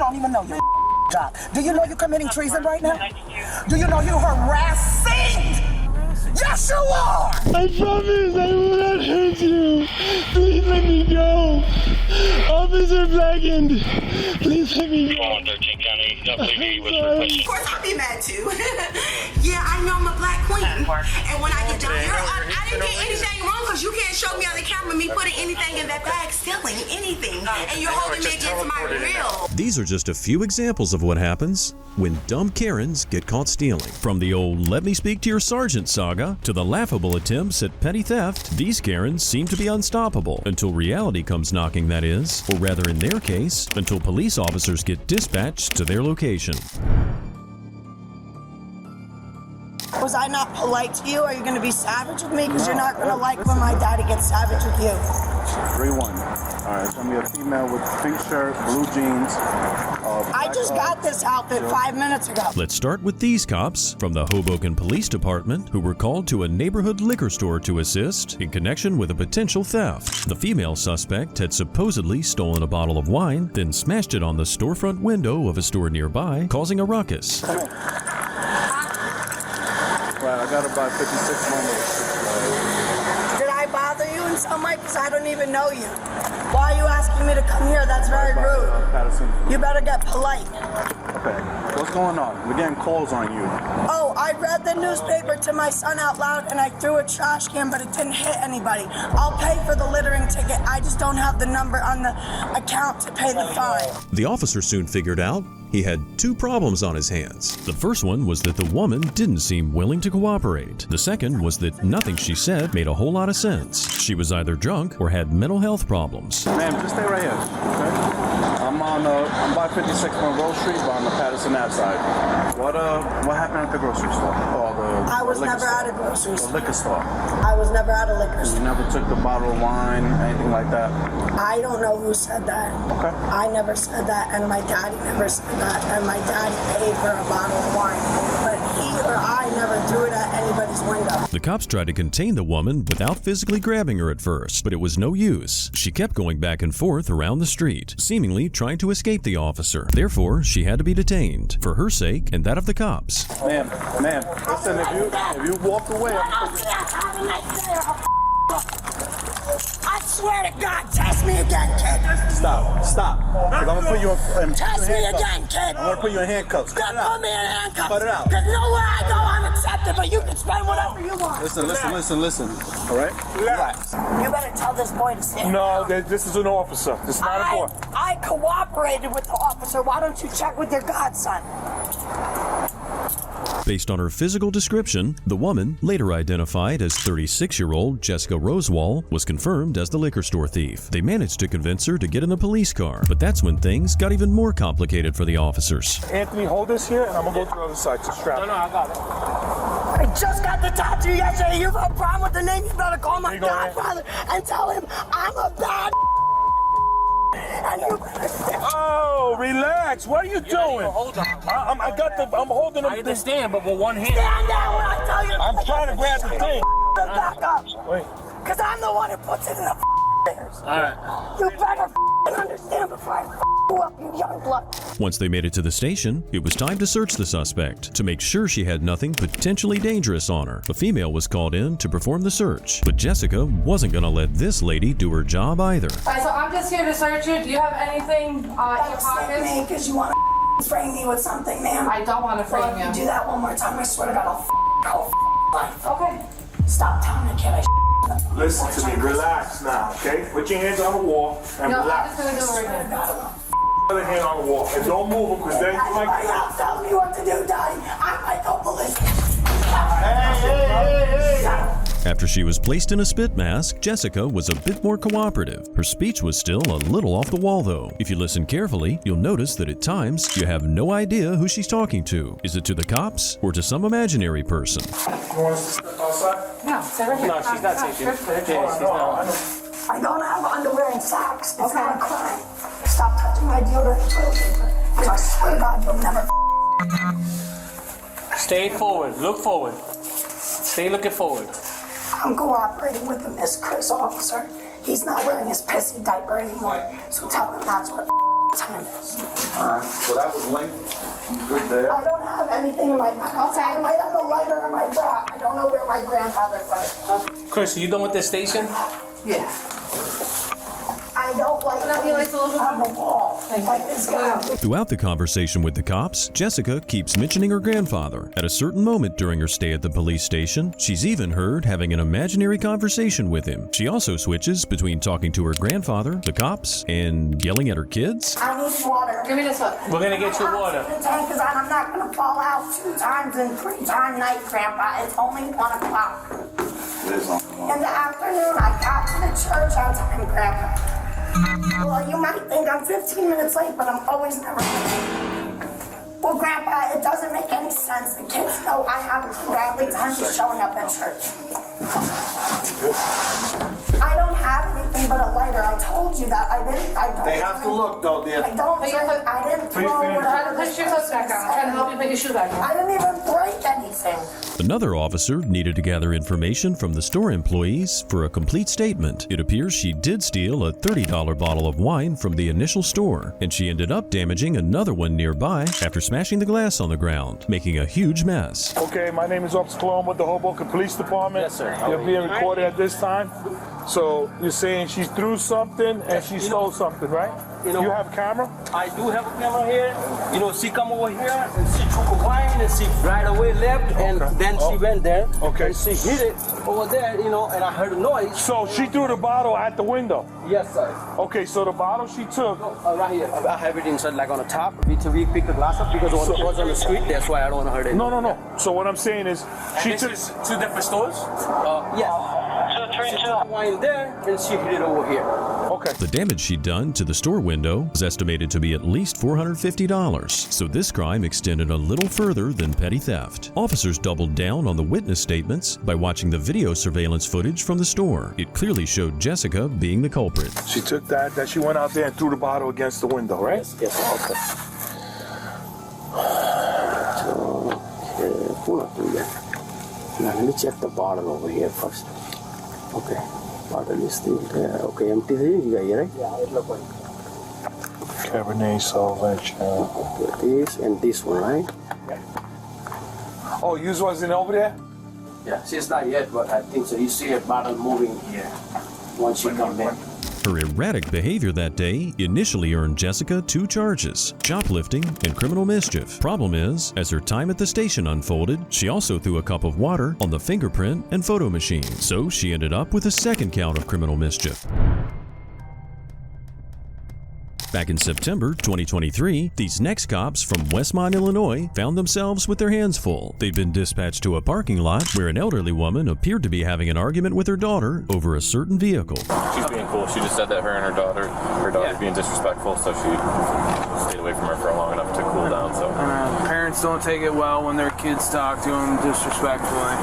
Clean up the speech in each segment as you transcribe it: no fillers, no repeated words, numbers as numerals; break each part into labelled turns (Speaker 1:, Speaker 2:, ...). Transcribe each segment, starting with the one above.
Speaker 1: don't even know your job. Do you know you're committing treason right now? Do you know you're harassing? Yes, you are!
Speaker 2: I promise I will not hurt you. Please let me go. Officer Blackened, please let me go.
Speaker 3: 13 County, WV was requesting.
Speaker 4: Of course I'll be mad too. Yeah, I know I'm a black queen. And when I get down here, I didn't get anything wrong because you can't show me on the camera me putting anything in that bag, stealing anything. And you're holding me against my will.
Speaker 5: These are just a few examples of what happens when dumb Karens get caught stealing. From the old "let me speak to your sergeant" saga to the laughable attempts at petty theft, these Karens seem to be unstoppable until reality comes knocking, that is, or rather in their case, until police officers get dispatched to their location.
Speaker 1: Was I not polite to you? Are you going to be savage with me? Because you're not going to like when my daddy gets savage with you.
Speaker 6: 3-1. All right, it's going to be a female with pink shirt, blue jeans.
Speaker 1: I just got this outfit 5 minutes ago.
Speaker 5: Let's start with these cops from the Hoboken Police Department who were called to a neighborhood liquor store to assist in connection with a potential theft. The female suspect had supposedly stolen a bottle of wine, then smashed it on the storefront window of a store nearby, causing a ruckus.
Speaker 6: Right, I got about 56 moments.
Speaker 1: Did I bother you in some way? Because I don't even know you. Why are you asking me to come here? That's very rude.
Speaker 6: Patterson.
Speaker 1: You better get polite.
Speaker 6: Okay, what's going on? We're getting calls on you.
Speaker 1: Oh, I read the newspaper to my son out loud and I threw a trash can, but it didn't hit anybody. I'll pay for the littering ticket. I just don't have the number on the account to pay the fine.
Speaker 5: The officer soon figured out he had two problems on his hands. The first one was that the woman didn't seem willing to cooperate. The second was that nothing she said made a whole lot of sense. She was either drunk or had mental health problems.
Speaker 6: Ma'am, just stay right here, okay? I'm by 56 on Rose Street, but on the Patterson Ave side. What happened at the grocery store?
Speaker 1: I was never at a grocery store.
Speaker 6: The liquor store.
Speaker 1: I was never at a liquor store.
Speaker 6: You never took the bottle of wine, anything like that?
Speaker 1: I don't know who said that.
Speaker 6: Okay.
Speaker 1: I never said that, and my daddy never said that, and my daddy paid for a bottle of wine. But he or I never threw it at anybody's window.
Speaker 5: The cops tried to contain the woman without physically grabbing her at first, but it was no use. She kept going back and forth around the street, seemingly trying to escape the officer. Therefore, she had to be detained, for her sake and that of the cops.
Speaker 6: Ma'am, listen, if you walk away,
Speaker 1: I swear to God, test me again, kid.
Speaker 6: Stop. Because I'm going to put you in
Speaker 1: Test me again, kid.
Speaker 6: I'm going to put you in handcuffs.
Speaker 1: Don't put me in handcuffs.
Speaker 6: Cut it out.
Speaker 1: Because nowhere I go, I'm accepted, but you can spend whatever you want.
Speaker 6: Listen. All right? Relax.
Speaker 1: You better tell this boy to sit
Speaker 2: No,
Speaker 1: down.
Speaker 2: this is an officer. This is not a boy.
Speaker 1: I cooperated with the officer. Why don't you check with your godson?
Speaker 5: Based on her physical description, the woman, later identified as 36-year-old Jessica Rosewall, was confirmed as the liquor store thief. They managed to convince her to get in the police car, but that's when things got even more complicated for the officers.
Speaker 2: Anthony, hold this here, and I'm gonna go to the other side to strap. No, I got it.
Speaker 1: I just got the tattoo yesterday. You have a problem with the name? You better call my godfather and tell him I'm a bad. And you better
Speaker 2: Oh, relax. What are you doing?
Speaker 3: Hold on.
Speaker 2: I'm holding him.
Speaker 3: I understand, but with one hand.
Speaker 1: stand down when I tell you.
Speaker 2: I'm trying to grab the thing.
Speaker 1: Back up.
Speaker 2: Wait.
Speaker 1: Because I'm the one who puts it in the fingers.
Speaker 3: All right.
Speaker 1: You better understand before I you up, you young blood.
Speaker 5: Once they made it to the station, it was time to search the suspect to make sure she had nothing potentially dangerous on her. A female was called in to perform the search, but Jessica wasn't going to let this lady do her job either.
Speaker 7: All right, so I'm just here to search you. Do you have anything in your pockets?
Speaker 1: Because you want to frame me with something, ma'am.
Speaker 7: I don't want to frame
Speaker 1: Well,
Speaker 7: you.
Speaker 1: if you do that one more time, I swear to God, I'll life.
Speaker 7: Okay.
Speaker 1: Stop telling the kid I
Speaker 2: Listen to me. Relax now, okay? Put your hands on the wall and
Speaker 7: No, I'm
Speaker 2: relax.
Speaker 7: just going to do it right now.
Speaker 2: Other hand on the wall. And don't move them, because then you
Speaker 1: Anybody
Speaker 2: might...
Speaker 1: else tells me what to do, Daddy, I might go police.
Speaker 2: Hey.
Speaker 5: After she was placed in a spit mask, Jessica was a bit more cooperative. Her speech was still a little off the wall though. If you listen carefully, you'll notice that at times you have no idea who she's talking to. Is it to the cops or to some imaginary person?
Speaker 2: You want us to step outside?
Speaker 7: No, stay right here.
Speaker 3: No, she's not taking it. Yeah, she's not.
Speaker 1: I don't have underwear and socks. It's not a crime. Stop touching my deodorant and toilet paper. Because I swear to God, you'll never
Speaker 3: Stay forward. Look forward. Stay looking forward.
Speaker 1: I'm cooperating with him, this Chris officer. He's not wearing his pissy diaper anymore. So tell him that's what time.
Speaker 6: Alright, so that was linked. Good there.
Speaker 1: I don't have anything in my house. I might have a lighter in my bra. I don't know where my grandfather put it.
Speaker 3: Chris, are you done with this station?
Speaker 1: Yeah. I don't like on the wall. Like this guy.
Speaker 5: Throughout the conversation with the cops, Jessica keeps mentioning her grandfather. At a certain moment during her stay at the police station, she's even heard having an imaginary conversation with him. She also switches between talking to her grandfather, the cops, and yelling at her kids.
Speaker 1: I need water.
Speaker 7: Give me this one.
Speaker 3: We're gonna get you water.
Speaker 1: The tank is on. I'm not gonna fall out 2 times in 3-time night, Grandpa. It's only 1 o'clock.
Speaker 6: It is on the wall.
Speaker 1: In the afternoon, I got to the church on time, Grandpa. Well, you might think I'm 15 minutes late, but I'm always never late. Well, Grandpa, it doesn't make any sense. The kids know I haven't been badly times for showing up at church. I don't have anything but a lighter. I told you that. I don't.
Speaker 6: They have to look though, dear.
Speaker 1: I don't drink. I didn't throw whatever.
Speaker 7: Put your clothes back on. I'm trying to help you put your shoe back on.
Speaker 1: I didn't even break anything.
Speaker 5: Another officer needed to gather information from the store employees for a complete statement. It appears she did steal a $30 bottle of wine from the initial store, and she ended up damaging another one nearby after smashing the glass on the ground, making a huge mess.
Speaker 2: Okay, my name is Officer Cologne with the Hoboken Police Department.
Speaker 3: Yes, sir. How
Speaker 2: You're
Speaker 3: are you?
Speaker 2: being recorded at this time. So you're saying she threw something and she stole something, right? You have a camera?
Speaker 8: I do have a camera here. You know, she come over here and she took a wine and she right away left and then she went there.
Speaker 2: Okay.
Speaker 8: And she hit it over there, you know, and I heard a noise.
Speaker 2: So she threw the bottle at the window.
Speaker 8: Yes, sir.
Speaker 2: Okay, so the bottle she took.
Speaker 8: Right here. I have it inside, like on the top. We picked the glass up because it was on the street. That's why I don't want to hurt it.
Speaker 2: No. So what I'm saying is, she
Speaker 3: This
Speaker 2: took.
Speaker 3: is 2 different stores?
Speaker 8: Yes. She took the wine there and she hit it over here.
Speaker 2: Okay.
Speaker 5: The damage she'd done to the store window was estimated to be at least $450, so this crime extended a little further than petty theft. Officers doubled down on the witness statements by watching the video surveillance footage from the store. It clearly showed Jessica being the culprit.
Speaker 2: She took that she went out there and threw the bottle against the window, right?
Speaker 8: Yes, okay. Now let me check the bottle over here first. Okay, bottle is still there. Okay, empty right? Yeah, it looks like.
Speaker 2: Cabernet Sauvignon.
Speaker 8: Okay, this and this one, right?
Speaker 2: Oh, yours wasn't over there?
Speaker 8: Yeah, she's not yet, but I think so. You see a bottle moving here once she comes in.
Speaker 5: Her erratic behavior that day initially earned Jessica 2 charges, shoplifting and criminal mischief. Problem is, as her time at the station unfolded, she also threw a cup of water on the fingerprint and photo machine, so she ended up with a 2nd count of criminal mischief. Back in September 2023, these next cops from Westmont, Illinois found themselves with their hands full. They'd been dispatched to a parking lot where an elderly woman appeared to be having an argument with her daughter over a certain vehicle.
Speaker 9: She's being cool. She just said that her and her daughter's being disrespectful, so she stayed away from her for long enough to cool down. So
Speaker 10: parents don't take it well when their kids talk to them disrespectfully.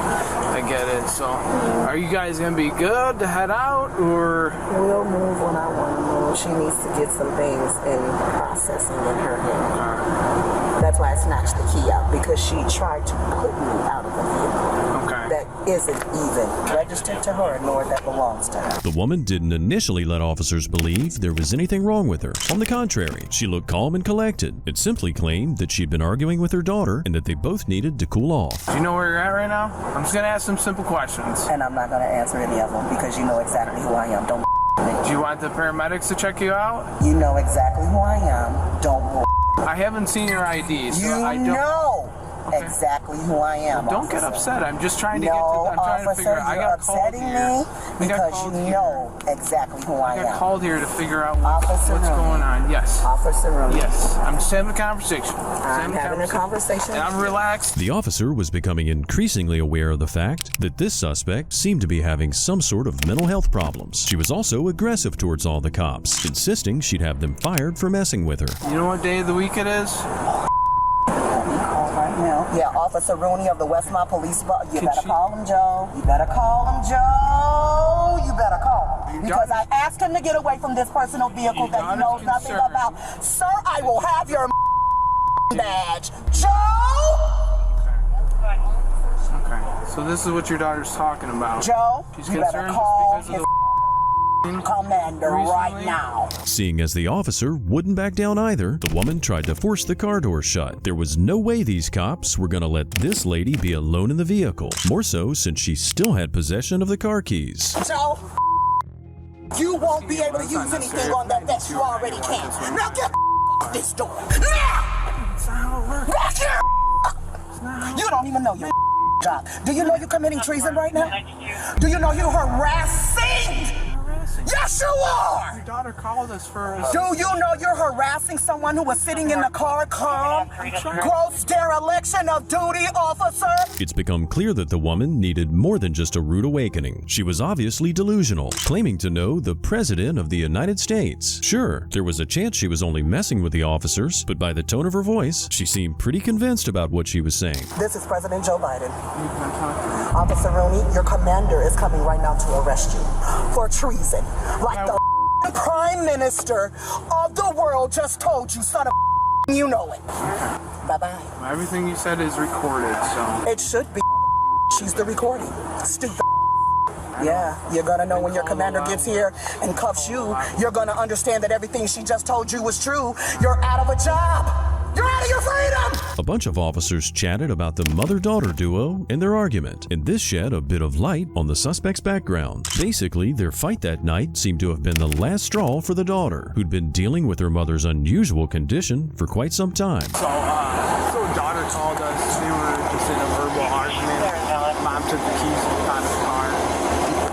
Speaker 10: I get it. So, are you guys gonna be good to head out, or?
Speaker 11: We'll move when I want to move. She needs to get some things in processing in her head. That's why I snatched the key out, because she tried to put me out of the vehicle.
Speaker 10: Okay.
Speaker 11: That isn't even registered to her, nor that belongs to her.
Speaker 5: The woman didn't initially let officers believe there was anything wrong with her. On the contrary, she looked calm and collected. It simply claimed that she'd been arguing with her daughter and that they both needed to cool off.
Speaker 10: Do you know where you're at right now? I'm just gonna ask some simple questions.
Speaker 11: And I'm not going to answer any of them, because you know exactly who I am. Don't
Speaker 10: Do you want the paramedics to check you out?
Speaker 11: You know exactly who I am. Don't
Speaker 10: I haven't seen your ID, so
Speaker 11: You
Speaker 10: I don't
Speaker 11: know exactly who I am.
Speaker 10: Don't get upset. I'm just trying to get to. I'm trying to figure out. I
Speaker 11: you're
Speaker 10: got called
Speaker 11: upsetting
Speaker 10: here.
Speaker 11: me because you know exactly who I
Speaker 10: I got
Speaker 11: am.
Speaker 10: called here to figure out what's
Speaker 11: Officer Rooney.
Speaker 10: going on. Yes.
Speaker 11: Officer Rooney.
Speaker 10: Yes. I'm just having a conversation.
Speaker 11: I'm having a conversation.
Speaker 10: And I'm relaxed.
Speaker 5: The officer was becoming increasingly aware of the fact that this suspect seemed to be having some sort of mental health problems. She was also aggressive towards all the cops, insisting she'd have them fired for messing with her.
Speaker 10: You know what day of the week it is?
Speaker 11: Yeah, Officer Rooney of the Westmont Police. You better call him, Joe. You better call him, Joe. You better call him. Because I asked him to get away from this personal vehicle that he knows nothing about. Sir, I will have your badge. Joe!
Speaker 10: Okay. So this is what your daughter's talking about.
Speaker 11: Joe,
Speaker 10: She's
Speaker 11: you better
Speaker 10: concerned
Speaker 11: call
Speaker 10: because of
Speaker 11: his commander right now.
Speaker 5: Seeing as the officer wouldn't back down either, the woman tried to force the car door shut. There was no way these cops were going to let this lady be alone in the vehicle. More so since she still had possession of the car keys.
Speaker 11: Joe, you won't be able to use anything on that vest. You already can. Now get this door. Now! Back here! You don't even know your job. Do you know you're committing treason right now? Do you know you're harassing? Yes, you are!
Speaker 10: Your daughter called us for us.
Speaker 11: Do you know you're harassing someone who was sitting in the car calm? Gross dereliction of duty, officer!
Speaker 5: It's become clear that the woman needed more than just a rude awakening. She was obviously delusional, claiming to know the President of the United States. Sure, there was a chance she was only messing with the officers, but by the tone of her voice, she seemed pretty convinced about what she was saying.
Speaker 11: This is President Joe Biden. Officer Rooney, your commander is coming right now to arrest you for treason. Like the Prime Minister of the world just told you, son of you know it. Bye-bye.
Speaker 10: Everything you said is recorded, so.
Speaker 11: It should be. She's the recording. Stupid. Yeah, you're gonna know when your commander gets here and cuffs you. You're gonna understand that everything she just told you was true. You're out of a job. You're out of your freedom!
Speaker 5: A bunch of officers chatted about the mother-daughter duo and their argument, and this shed a bit of light on the suspect's background. Basically, their fight that night seemed to have been the last straw for the daughter, who'd been dealing with her mother's unusual condition for quite some time.
Speaker 10: So daughter called us. They were just in a verbal argument. Mom took the keys out of the car.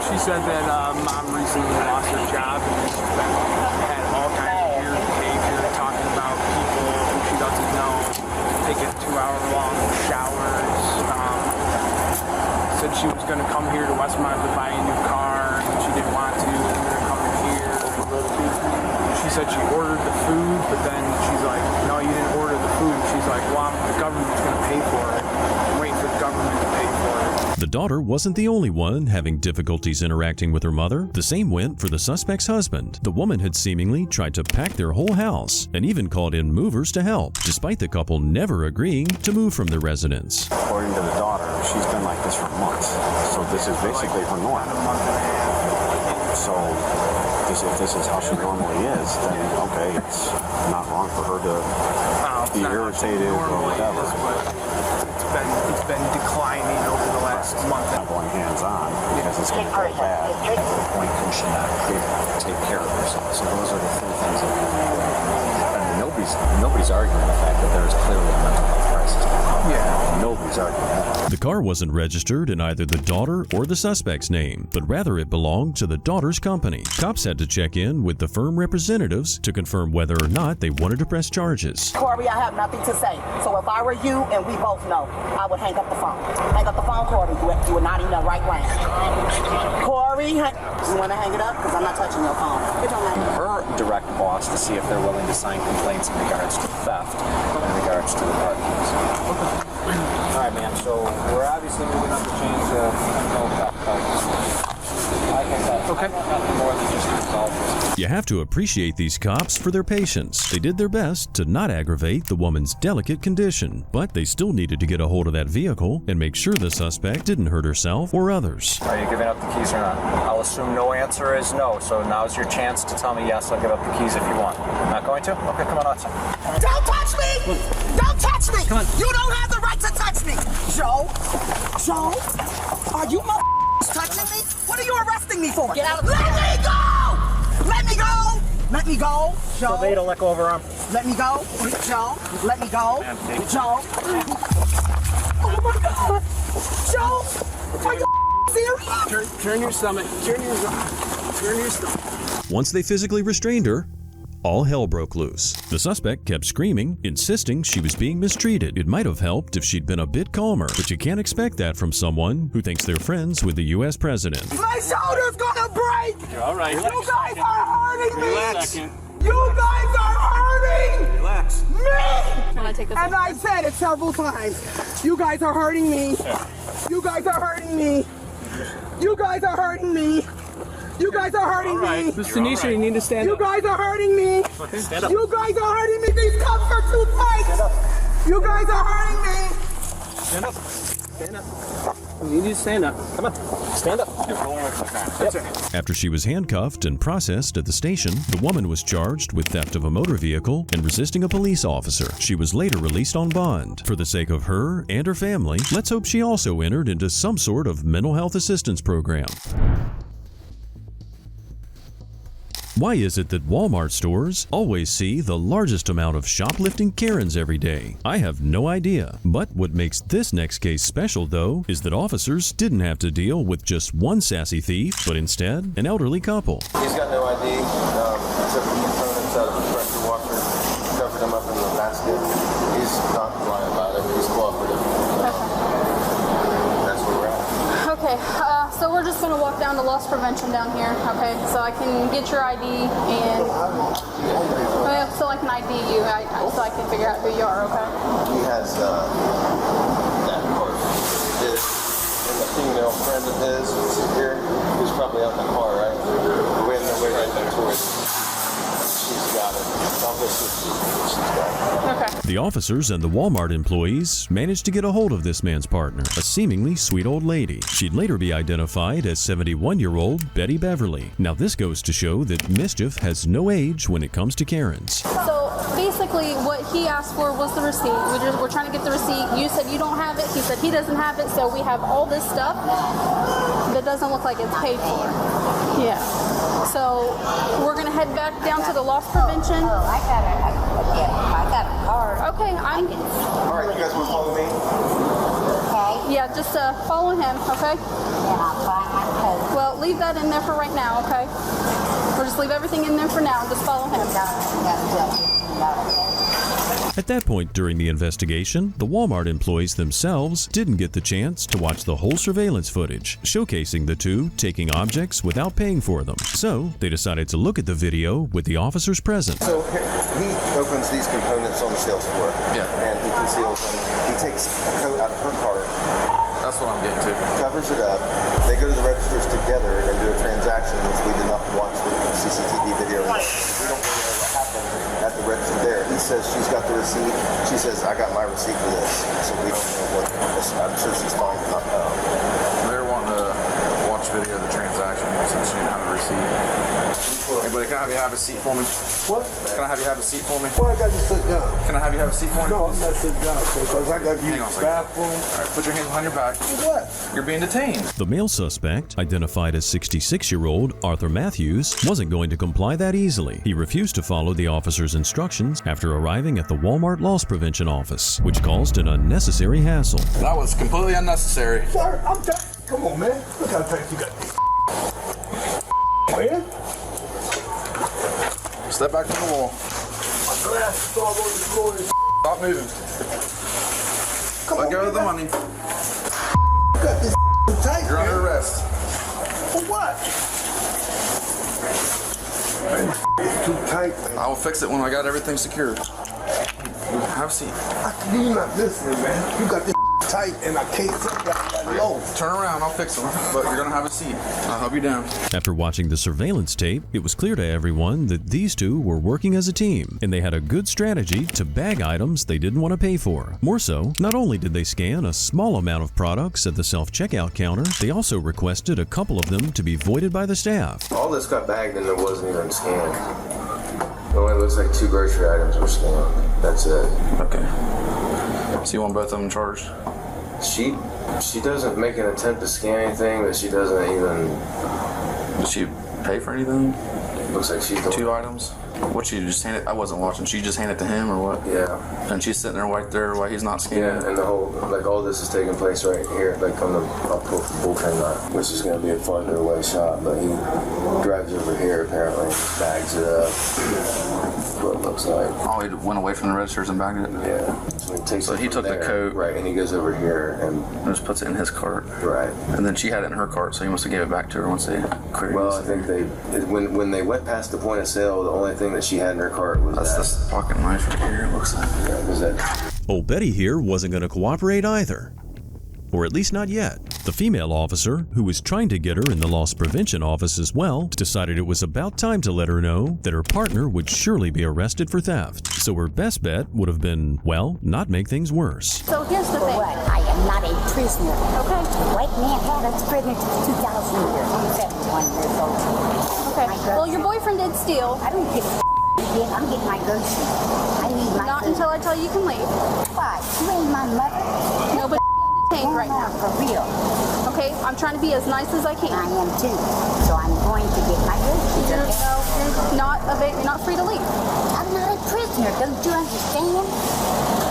Speaker 10: She said that mom recently lost her job and she's had all kinds of weird behavior, talking about people who she doesn't know, taking 2-hour-long showers. Said she was going to come here to Westmont to buy a new car, and she didn't want to. We were coming here. She said she ordered the food, but then she's like, no, you didn't order the food. She's like, well, the government's going to pay for it. I'm waiting for the government to pay for it.
Speaker 5: The daughter wasn't the only one having difficulties interacting with her mother. The same went for the suspect's husband. The woman had seemingly tried to pack their whole house and even called in movers to help, despite the couple never agreeing to move from their residence.
Speaker 12: According to the daughter, she's been like this for months. So this is basically her norm. So if this is how she normally is, then okay, it's not wrong for her to be irritated or whatever.
Speaker 10: It's been declining over the last month.
Speaker 12: Not going hands-on because it's going to go bad. At the point where she not take care of herself. So those are the three things that I mean, nobody's arguing the fact that there is clearly a mental health crisis. Yeah. Nobody's arguing that.
Speaker 5: The car wasn't registered in either the daughter or the suspect's name, but rather it belonged to the daughter's company. Cops had to check in with the firm representatives to confirm whether or not they wanted to press charges.
Speaker 11: Corey, I have nothing to say. So if I were you, and we both know, I would hang up the phone. Hang up the phone, Corey. You are not in the right range. Corey, you want to hang it up? Because I'm not touching your phone.
Speaker 12: Her direct boss to see if they're willing to sign complaints in regards to theft, in regards to the car keys. All right, man. So we're obviously moving up the chain to no theft. Like I said, okay. More than just resolve.
Speaker 5: You have to appreciate these cops for their patience. They did their best to not aggravate the woman's delicate condition, but they still needed to get a hold of that vehicle and make sure the suspect didn't hurt herself or others.
Speaker 12: Are you giving up the keys or not? I'll assume no answer is no, so now's your chance to tell me yes, I'll give up the keys if you want. Not going to? Okay, come on outside.
Speaker 11: Don't touch me! Don't touch me! Come on. You don't have the right to touch me! Joe? Are you touching me? What are you arresting me for? Get out of the Let me go! Let me go! Let me go! Joe?
Speaker 12: Obey to let go of her arm.
Speaker 11: Let me go! Joe? Let me go! Joe? Oh my God! Joe? Are you serious?
Speaker 10: Turn your stomach. Turn your stomach.
Speaker 5: Once they physically restrained her, all hell broke loose. The suspect kept screaming, insisting she was being mistreated. It might have helped if she'd been a bit calmer, but you can't expect that from someone who thinks they're friends with the U.S. president.
Speaker 11: My shoulder's gonna break!
Speaker 3: You're all right.
Speaker 11: You guys are hurting me!
Speaker 3: Relax.
Speaker 11: You guys are hurting
Speaker 3: Relax.
Speaker 11: me!
Speaker 7: Can I take this
Speaker 11: And I said it several times. You guys are hurting me. You guys are hurting me. You guys are hurting me. You guys are hurting me.
Speaker 10: Miss Tanisha, you need to stand
Speaker 11: up. You guys are hurting me. Stand up. You guys are hurting me. These cuffs are too tight. You guys are hurting me.
Speaker 12: Stand up. Stand up.
Speaker 10: You need to stand up. Come on. Stand up. Yep.
Speaker 5: After she was handcuffed and processed at the station, the woman was charged with theft of a motor vehicle and resisting a police officer. She was later released on bond. For the sake of her and her family, let's hope she also entered into some sort of mental health assistance program. Why is it that Walmart stores always see the largest amount of shoplifting Karens every day? I have no idea. But what makes this next case special, though, is that officers didn't have to deal with just one sassy thief, but instead an elderly couple.
Speaker 13: He's got no ID, except for the components out of the pressure washer, covered him up in the basket. He's not lying about it, he's cooperative. That's where we're at.
Speaker 14: Okay, so we're just going to walk down to loss prevention down here, okay? So I can get your ID and, so I can ID you, so I can figure out who you are, okay?
Speaker 13: He has that part. This and the female friend of his is here, who's probably out in the car, right? We're in the way right there towards. She's got it. She's got it.
Speaker 14: Okay.
Speaker 5: The officers and the Walmart employees managed to get a hold of this man's partner, a seemingly sweet old lady. She'd later be identified as 71-year-old Betty Beverly. Now this goes to show that mischief has no age when it comes to Karens.
Speaker 14: So basically what he asked for was the receipt. We're trying to get the receipt. You said you don't have it. He said he doesn't have it. So we have all this stuff that doesn't look like it's paid for. Yeah. So we're going to head back down to the loss prevention.
Speaker 15: Oh, I got a card.
Speaker 14: Okay,
Speaker 13: All right, you guys want to follow me?
Speaker 15: Okay.
Speaker 14: Yeah, just follow him, okay?
Speaker 15: And I'll find my code.
Speaker 14: Well, leave that in there for right now, okay? Or just leave everything in there for now. Just follow him.
Speaker 5: At that point during the investigation, the Walmart employees themselves didn't get the chance to watch the whole surveillance footage, showcasing the two taking objects without paying for them. So they decided to look at the video with the officers present.
Speaker 13: So he opens these components on the sales floor.
Speaker 9: Yeah.
Speaker 13: And he conceals them. He takes a coat out of her cart.
Speaker 9: That's what I'm getting to.
Speaker 13: Covers it up. They go to the registers together and do a transaction, which we did not watch the CCTV video. We don't really know what happened at the register there. He says she's got the receipt. She says, I got my receipt for this. So we don't know what this. I'm sure she's fine.
Speaker 9: They're wanting to watch video of the transaction since she didn't have a receipt. Hey, buddy, can I have you have a seat for me?
Speaker 16: What?
Speaker 9: Can I have you have a seat for me?
Speaker 16: Well, I got to sit down.
Speaker 9: Can I have you have a seat for me?
Speaker 16: No, I'm not sitting down because I got to use the bathroom.
Speaker 9: All right, put your hands behind your back.
Speaker 16: What?
Speaker 9: You're being detained.
Speaker 5: The male suspect, identified as 66-year-old Arthur Matthews, wasn't going to comply that easily. He refused to follow the officer's instructions after arriving at the Walmart Loss Prevention office, which caused an unnecessary hassle.
Speaker 9: That was completely unnecessary.
Speaker 16: Sir, come on, man. Look how tight you got this. Man.
Speaker 9: Step back from the wall.
Speaker 16: My glasses all over the floor.
Speaker 9: Stop moving. Let go of the money.
Speaker 16: You got this tight,
Speaker 9: You're under arrest.
Speaker 16: For what? Man, it's too tight, man.
Speaker 9: I will fix it when I got everything secured. Have a seat.
Speaker 16: You're not listening, man. You got this tight and I can't sit that low.
Speaker 9: Turn around, I'll fix them. But you're gonna have a seat. I'll help you down.
Speaker 5: After watching the surveillance tape, it was clear to everyone that these two were working as a team, and they had a good strategy to bag items they didn't want to pay for. More so, not only did they scan a small amount of products at the self-checkout counter, they also requested a couple of them to be voided by the staff.
Speaker 13: All this got bagged and it wasn't even scanned. It only looks like 2 grocery items were scanned. That's it.
Speaker 9: Okay. So you want both of them charged?
Speaker 13: She doesn't make an attempt to scan anything, but she doesn't even...
Speaker 9: Did she pay for anything?
Speaker 13: Looks like she's...
Speaker 9: 2 items? What, she just handed... I wasn't watching. She just handed it to him or what?
Speaker 13: Yeah.
Speaker 9: And she's sitting there right there while he's not scanning?
Speaker 13: Yeah, and the whole... Like, all this is taking place right here. Like, on the... I'll pull the bullpen knot, which is going to be a farther away shot, but he drives over here, apparently, bags it up. What it looks like.
Speaker 9: Oh, he went away from the registers and bagged it?
Speaker 13: Yeah. So he
Speaker 9: took the coat.
Speaker 13: Right, and he goes over here and
Speaker 9: just puts it in his cart.
Speaker 13: Right.
Speaker 9: And then she had it in her cart, so he must have gave it back to her once they queried.
Speaker 13: Well, I think when they went past the point of sale, the only thing that she had in her cart was
Speaker 9: this pocket knife right here, it looks like.
Speaker 13: Yeah, was that.
Speaker 5: Old Betty here wasn't going to cooperate either. Or at least not yet. The female officer, who was trying to get her in the loss prevention office as well, decided it was about time to let her know that her partner would surely be arrested for theft. So her best bet would have been, well, not make things worse.
Speaker 14: So here's the thing.
Speaker 15: I am not a prisoner.
Speaker 14: Okay.
Speaker 15: White man had us prisoner since 2000 years. I'm 71 years old.
Speaker 14: Okay. Well, your boyfriend did steal.
Speaker 15: I don't give a I'm getting my groceries. I need my
Speaker 14: Not until I tell you can leave.
Speaker 15: Why? You ain't my mother.
Speaker 14: Nobody's being detained right now.
Speaker 15: For real.
Speaker 14: Okay, I'm trying to be as nice as I can.
Speaker 15: I am too. So I'm going to get my groceries.
Speaker 14: You're not free to leave.
Speaker 15: I'm not a prisoner. Don't you understand?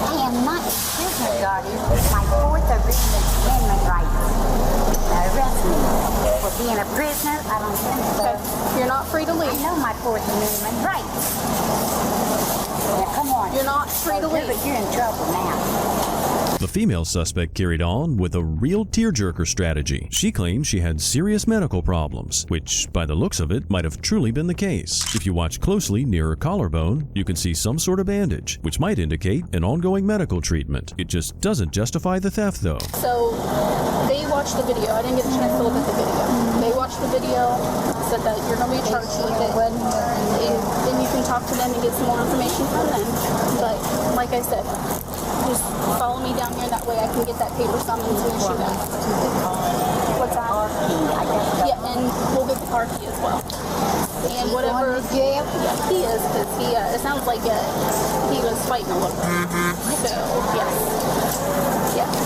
Speaker 15: I am not a prisoner, Dottie. It's my Fourth Amendment rights. Arrest me for being a prisoner. I don't think so.
Speaker 14: Okay. You're not free to leave.
Speaker 15: I know my Fourth Amendment rights. Now, come on.
Speaker 14: You're not free to leave.
Speaker 15: You're in trouble now.
Speaker 5: The female suspect carried on with a real tearjerker strategy. She claimed she had serious medical problems, which, by the looks of it, might have truly been the case. If you watch closely near her collarbone, you can see some sort of bandage, which might indicate an ongoing medical treatment. It just doesn't justify the theft, though.
Speaker 14: So, they watched the video. I didn't get a chance to look at the video. They watched the video, said that you're going to be charged with it, and then you can talk to them and get some more information from them. But, like I said, just follow me down here, that way I can get that paper summons and issue that. What's that? Yeah, and we'll get the car key as well. And whatever. Yeah, he is, because it sounds like he was fighting a little bit. So, yeah.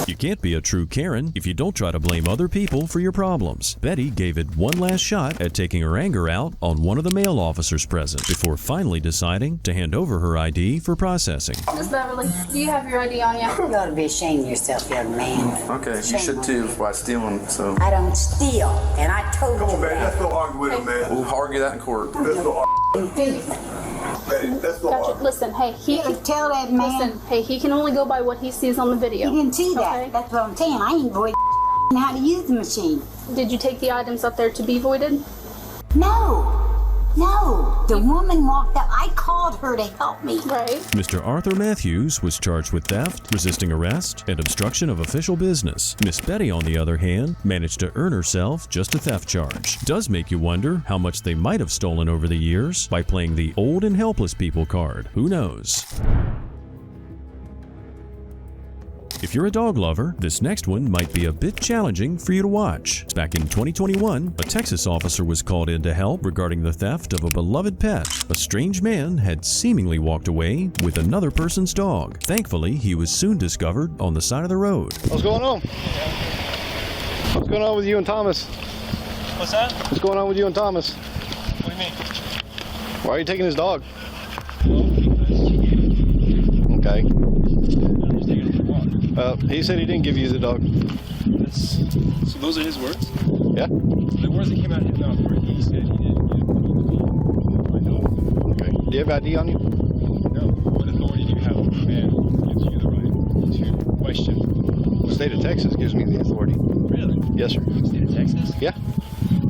Speaker 5: You can't be a true Karen if you don't try to blame other people for your problems. Betty gave it one last shot at taking her anger out on one of the male officers present before finally deciding to hand over her ID for processing.
Speaker 14: Miss Beverly, do you have your ID on you?
Speaker 15: You ought to be ashamed of yourself, young man.
Speaker 9: Okay, you should too by stealing, so.
Speaker 15: I don't steal, and I told you.
Speaker 16: Come on, man. Let's go argue with him, man.
Speaker 9: We'll argue that in court.
Speaker 16: Let's go argue. Let's go
Speaker 14: Gotcha.
Speaker 16: argue.
Speaker 14: Listen, hey, he
Speaker 15: You can tell that man.
Speaker 14: Listen, hey, he can only go by what he sees on the video.
Speaker 15: He didn't see that.
Speaker 14: Okay?
Speaker 15: That's what I'm saying. I ain't void how to use the machine.
Speaker 14: Did you take the items up there to be voided?
Speaker 15: No. The woman walked up. I called her to help me.
Speaker 14: Right.
Speaker 5: Mr. Arthur Matthews was charged with theft, resisting arrest, and obstruction of official business. Miss Betty, on the other hand, managed to earn herself just a theft charge. Does make you wonder how much they might have stolen over the years by playing the old and helpless people card. Who knows? If you're a dog lover, this next one might be a bit challenging for you to watch. Back in 2021, a Texas officer was called in to help regarding the theft of a beloved pet. A strange man had seemingly walked away with another person's dog. Thankfully, he was soon discovered on the side of the road.
Speaker 2: What's going on? What's going on with you and Thomas?
Speaker 17: What's that?
Speaker 2: What's going on with you and Thomas?
Speaker 17: What do you mean?
Speaker 2: Why are you taking his dog?
Speaker 17: Well, because
Speaker 2: Okay.
Speaker 17: he's taking it for a walk.
Speaker 2: He said he didn't give you the dog.
Speaker 17: So those are his words?
Speaker 2: Yeah.
Speaker 17: The words that came out of his mouth were he said he didn't give my dog.
Speaker 2: Okay. Do you have ID on you?
Speaker 17: No. What authority do you have? A man gives you the right to question.
Speaker 2: The state of Texas gives me the authority.
Speaker 17: Really?
Speaker 2: Yes, sir.
Speaker 17: State of Texas?
Speaker 2: Yeah.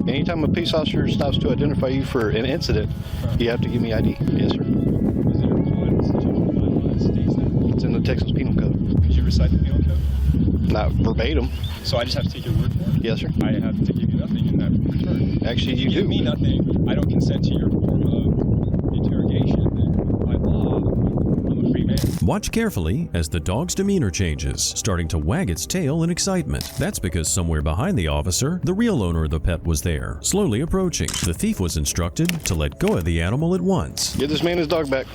Speaker 2: Anytime a peace officer stops to identify you for an incident, you have to give me ID. Yes, sir.
Speaker 17: Is there a code that states that?
Speaker 2: It's in the Texas Penal Code.
Speaker 17: Could you recite the penal code?
Speaker 2: Not verbatim.
Speaker 17: So I just have to take your word for it?
Speaker 2: Yes, sir.
Speaker 17: I have to give you nothing in that return.
Speaker 2: Actually, you
Speaker 17: give
Speaker 2: do.
Speaker 17: me nothing. I don't consent to your form of interrogation. Then by law, I'm a free man.
Speaker 5: Watch carefully as the dog's demeanor changes, starting to wag its tail in excitement. That's because somewhere behind the officer, the real owner of the pet was there, slowly approaching. The thief was instructed to let go of the animal at once.
Speaker 2: Get this man his dog back.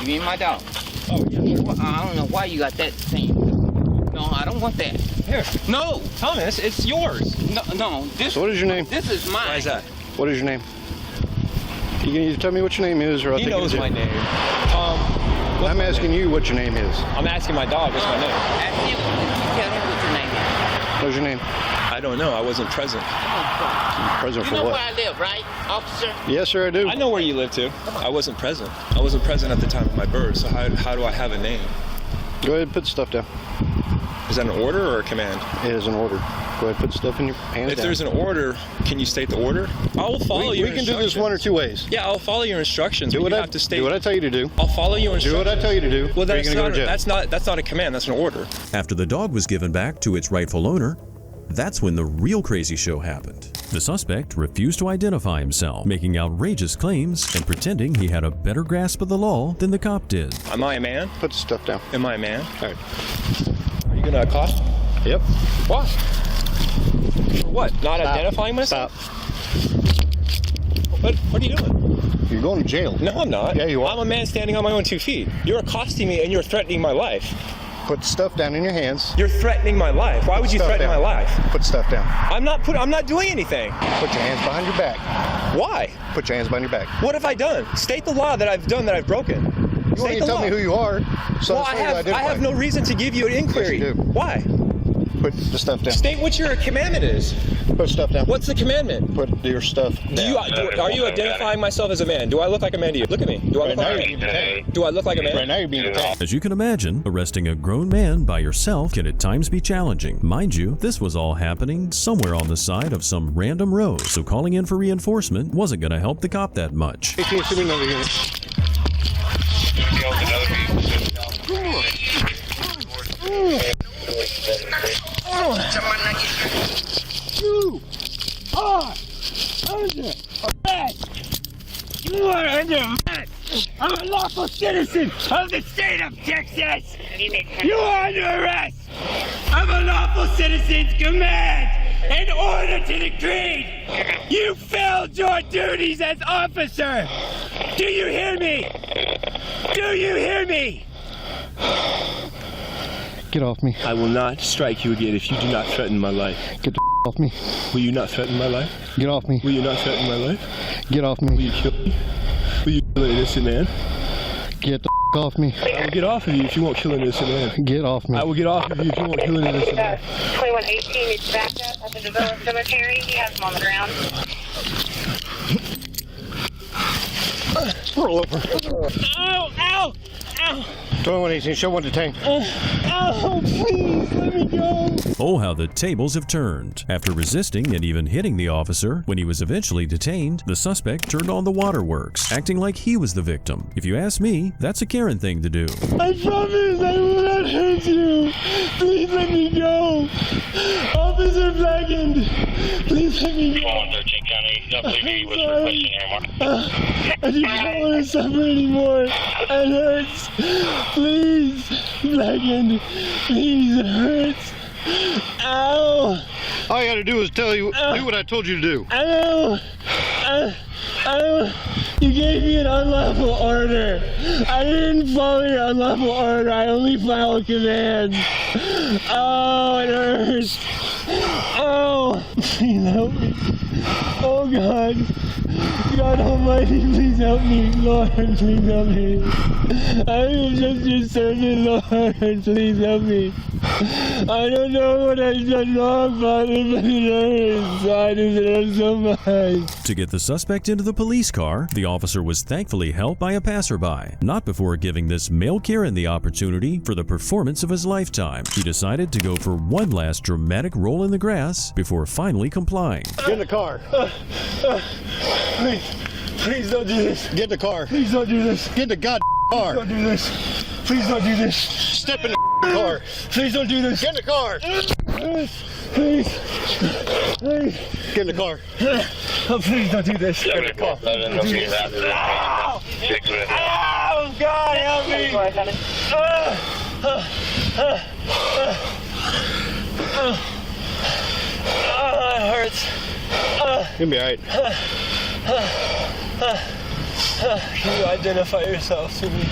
Speaker 18: You mean my dog?
Speaker 17: Oh, yeah.
Speaker 18: Well, I don't know why you got that thing. No, I don't want that.
Speaker 17: Here.
Speaker 18: No.
Speaker 17: Thomas, it's yours.
Speaker 18: No. This.
Speaker 2: So what is your name?
Speaker 18: This is mine.
Speaker 17: Why is that?
Speaker 2: What is your name? You can either tell me what your name is, or I'll
Speaker 17: He
Speaker 2: take
Speaker 17: knows
Speaker 2: it.
Speaker 17: my name.
Speaker 2: I'm asking you what your name is.
Speaker 17: I'm asking my dog what's my name.
Speaker 18: Ask him. Tell him what your name is.
Speaker 2: What's your name?
Speaker 17: I don't know. I wasn't present.
Speaker 2: Present
Speaker 18: You
Speaker 2: for
Speaker 18: know
Speaker 2: what?
Speaker 18: where I live, right, officer?
Speaker 2: Yes, sir, I do.
Speaker 17: I know where you live too. I wasn't present. I wasn't present at the time of my birth, so how do I have a name?
Speaker 2: Go ahead and put the stuff down.
Speaker 17: Is that an order or a command?
Speaker 2: It is an order. Go ahead and put stuff in your hands.
Speaker 17: If there's an order, can you state the order? I will follow your
Speaker 2: We can do
Speaker 17: instructions.
Speaker 2: this one or two ways.
Speaker 17: Yeah, I'll follow your instructions.
Speaker 2: Do
Speaker 17: but
Speaker 2: what
Speaker 17: you
Speaker 2: I
Speaker 17: have to state.
Speaker 2: do what I tell you to do.
Speaker 17: I'll follow your instructions.
Speaker 2: Do what I tell you to do.
Speaker 17: Well,
Speaker 2: or you're
Speaker 17: that's
Speaker 2: gonna
Speaker 17: not,
Speaker 2: go to jail.
Speaker 17: that's not a command. That's an order.
Speaker 5: After the dog was given back to its rightful owner, that's when the real crazy show happened. The suspect refused to identify himself, making outrageous claims and pretending he had a better grasp of the law than the cop did.
Speaker 17: Am I a man?
Speaker 2: Put the stuff down.
Speaker 17: Am I a man?
Speaker 2: All right.
Speaker 17: Are you gonna accost?
Speaker 19: Yep.
Speaker 17: Why? For what? Not
Speaker 19: Stop.
Speaker 17: identifying myself?
Speaker 19: Stop.
Speaker 17: What are you doing?
Speaker 19: You're going to jail.
Speaker 17: No, I'm not.
Speaker 19: Yeah, you are.
Speaker 17: I'm a man standing on my own 2 feet. You're accosting me and you're threatening my life.
Speaker 19: Put stuff down in your hands.
Speaker 17: You're threatening my life. Why would you threaten my life?
Speaker 19: Put stuff down.
Speaker 17: I'm not doing anything.
Speaker 19: Put your hands behind your back.
Speaker 17: Why?
Speaker 19: Put your hands behind your back.
Speaker 17: What have I done? State the law that I've done that I've broken.
Speaker 19: You want to tell me who you are? So
Speaker 17: well, I have no reason to give you an inquiry.
Speaker 19: Yes, you do.
Speaker 17: Why?
Speaker 19: Put the stuff down.
Speaker 17: State what your commandment is.
Speaker 19: Put stuff down.
Speaker 17: What's the commandment?
Speaker 19: Put your stuff down.
Speaker 17: Are you identifying myself as a man? Do I look like a man to you? Look at me. Do I look like a man? Do I look like a man?
Speaker 19: Right now you're being attacked.
Speaker 5: As you can imagine, arresting a grown man by yourself can at times be challenging. Mind you, this was all happening somewhere on the side of some random road, so calling in for reinforcement wasn't going to help the cop that much.
Speaker 19: Hey, can you see me over here?
Speaker 2: You are under arrest. You are under arrest. I'm a lawful citizen of the state of Texas. You are under arrest. I'm a lawful citizen's command and order to the creed. You failed your duties as officer. Do you hear me? Do you hear me?
Speaker 19: Get off me.
Speaker 2: I will not strike you again if you do not threaten my life.
Speaker 19: Get the off me.
Speaker 2: Will you not threaten my life?
Speaker 19: Get off me.
Speaker 2: Will you not threaten my life?
Speaker 19: Get off me.
Speaker 2: Will you kill me? Will you kill an innocent man?
Speaker 19: Get the off me.
Speaker 2: I will get off of you if you won't kill an innocent man.
Speaker 19: Get off me.
Speaker 2: I will get off of you if you won't kill an innocent man.
Speaker 20: 2118 is backed up at the Development Cemetery. He has him on the ground.
Speaker 19: Roll over.
Speaker 2: Ow! Ow! Ow!
Speaker 19: 2118, show one detain.
Speaker 2: Ow! Please, let me go!
Speaker 5: Oh, how the tables have turned. After resisting and even hitting the officer, when he was eventually detained, the suspect turned on the waterworks, acting like he was the victim. If you ask me, that's a Karen thing to do.
Speaker 2: I promise I will not hurt you. Please let me go. Officer Blackened, please let me go.
Speaker 20: 13 County, WB was requesting air mark.
Speaker 2: I just don't want to suffer anymore. It hurts. Please, Blackened, please, it hurts. Ow!
Speaker 19: All you gotta do is tell you, do what I told you to do.
Speaker 2: Ow! You gave me an unlawful order. I didn't follow your unlawful order. I only followed commands. Oh, it hurts. Oh, please help me. Oh, God. God Almighty, please help me. Lord, please help me. I am just your servant, Lord. Please help me. I don't know what I've done wrong, Father, but it hurts. I just hurt so much.
Speaker 5: To get the suspect into the police car, the officer was thankfully helped by a passerby, not before giving this male Karen the opportunity for the performance of his lifetime. He decided to go for one last dramatic roll in the grass before finally complying.
Speaker 19: Get in the car.
Speaker 2: Please don't do this.
Speaker 19: Get in the car.
Speaker 2: Please don't do this.
Speaker 19: Get in the goddamn car.
Speaker 2: Please don't do this. Please don't do this.
Speaker 19: Step in the car.
Speaker 2: Please don't do this.
Speaker 19: Get in the car.
Speaker 2: Please. Please.
Speaker 19: Get in the car.
Speaker 2: Oh, please don't do this.
Speaker 19: Get in the car.
Speaker 2: Ow! Ow! God, help me. It hurts.
Speaker 19: You'll be alright.
Speaker 2: Can you identify yourself to me?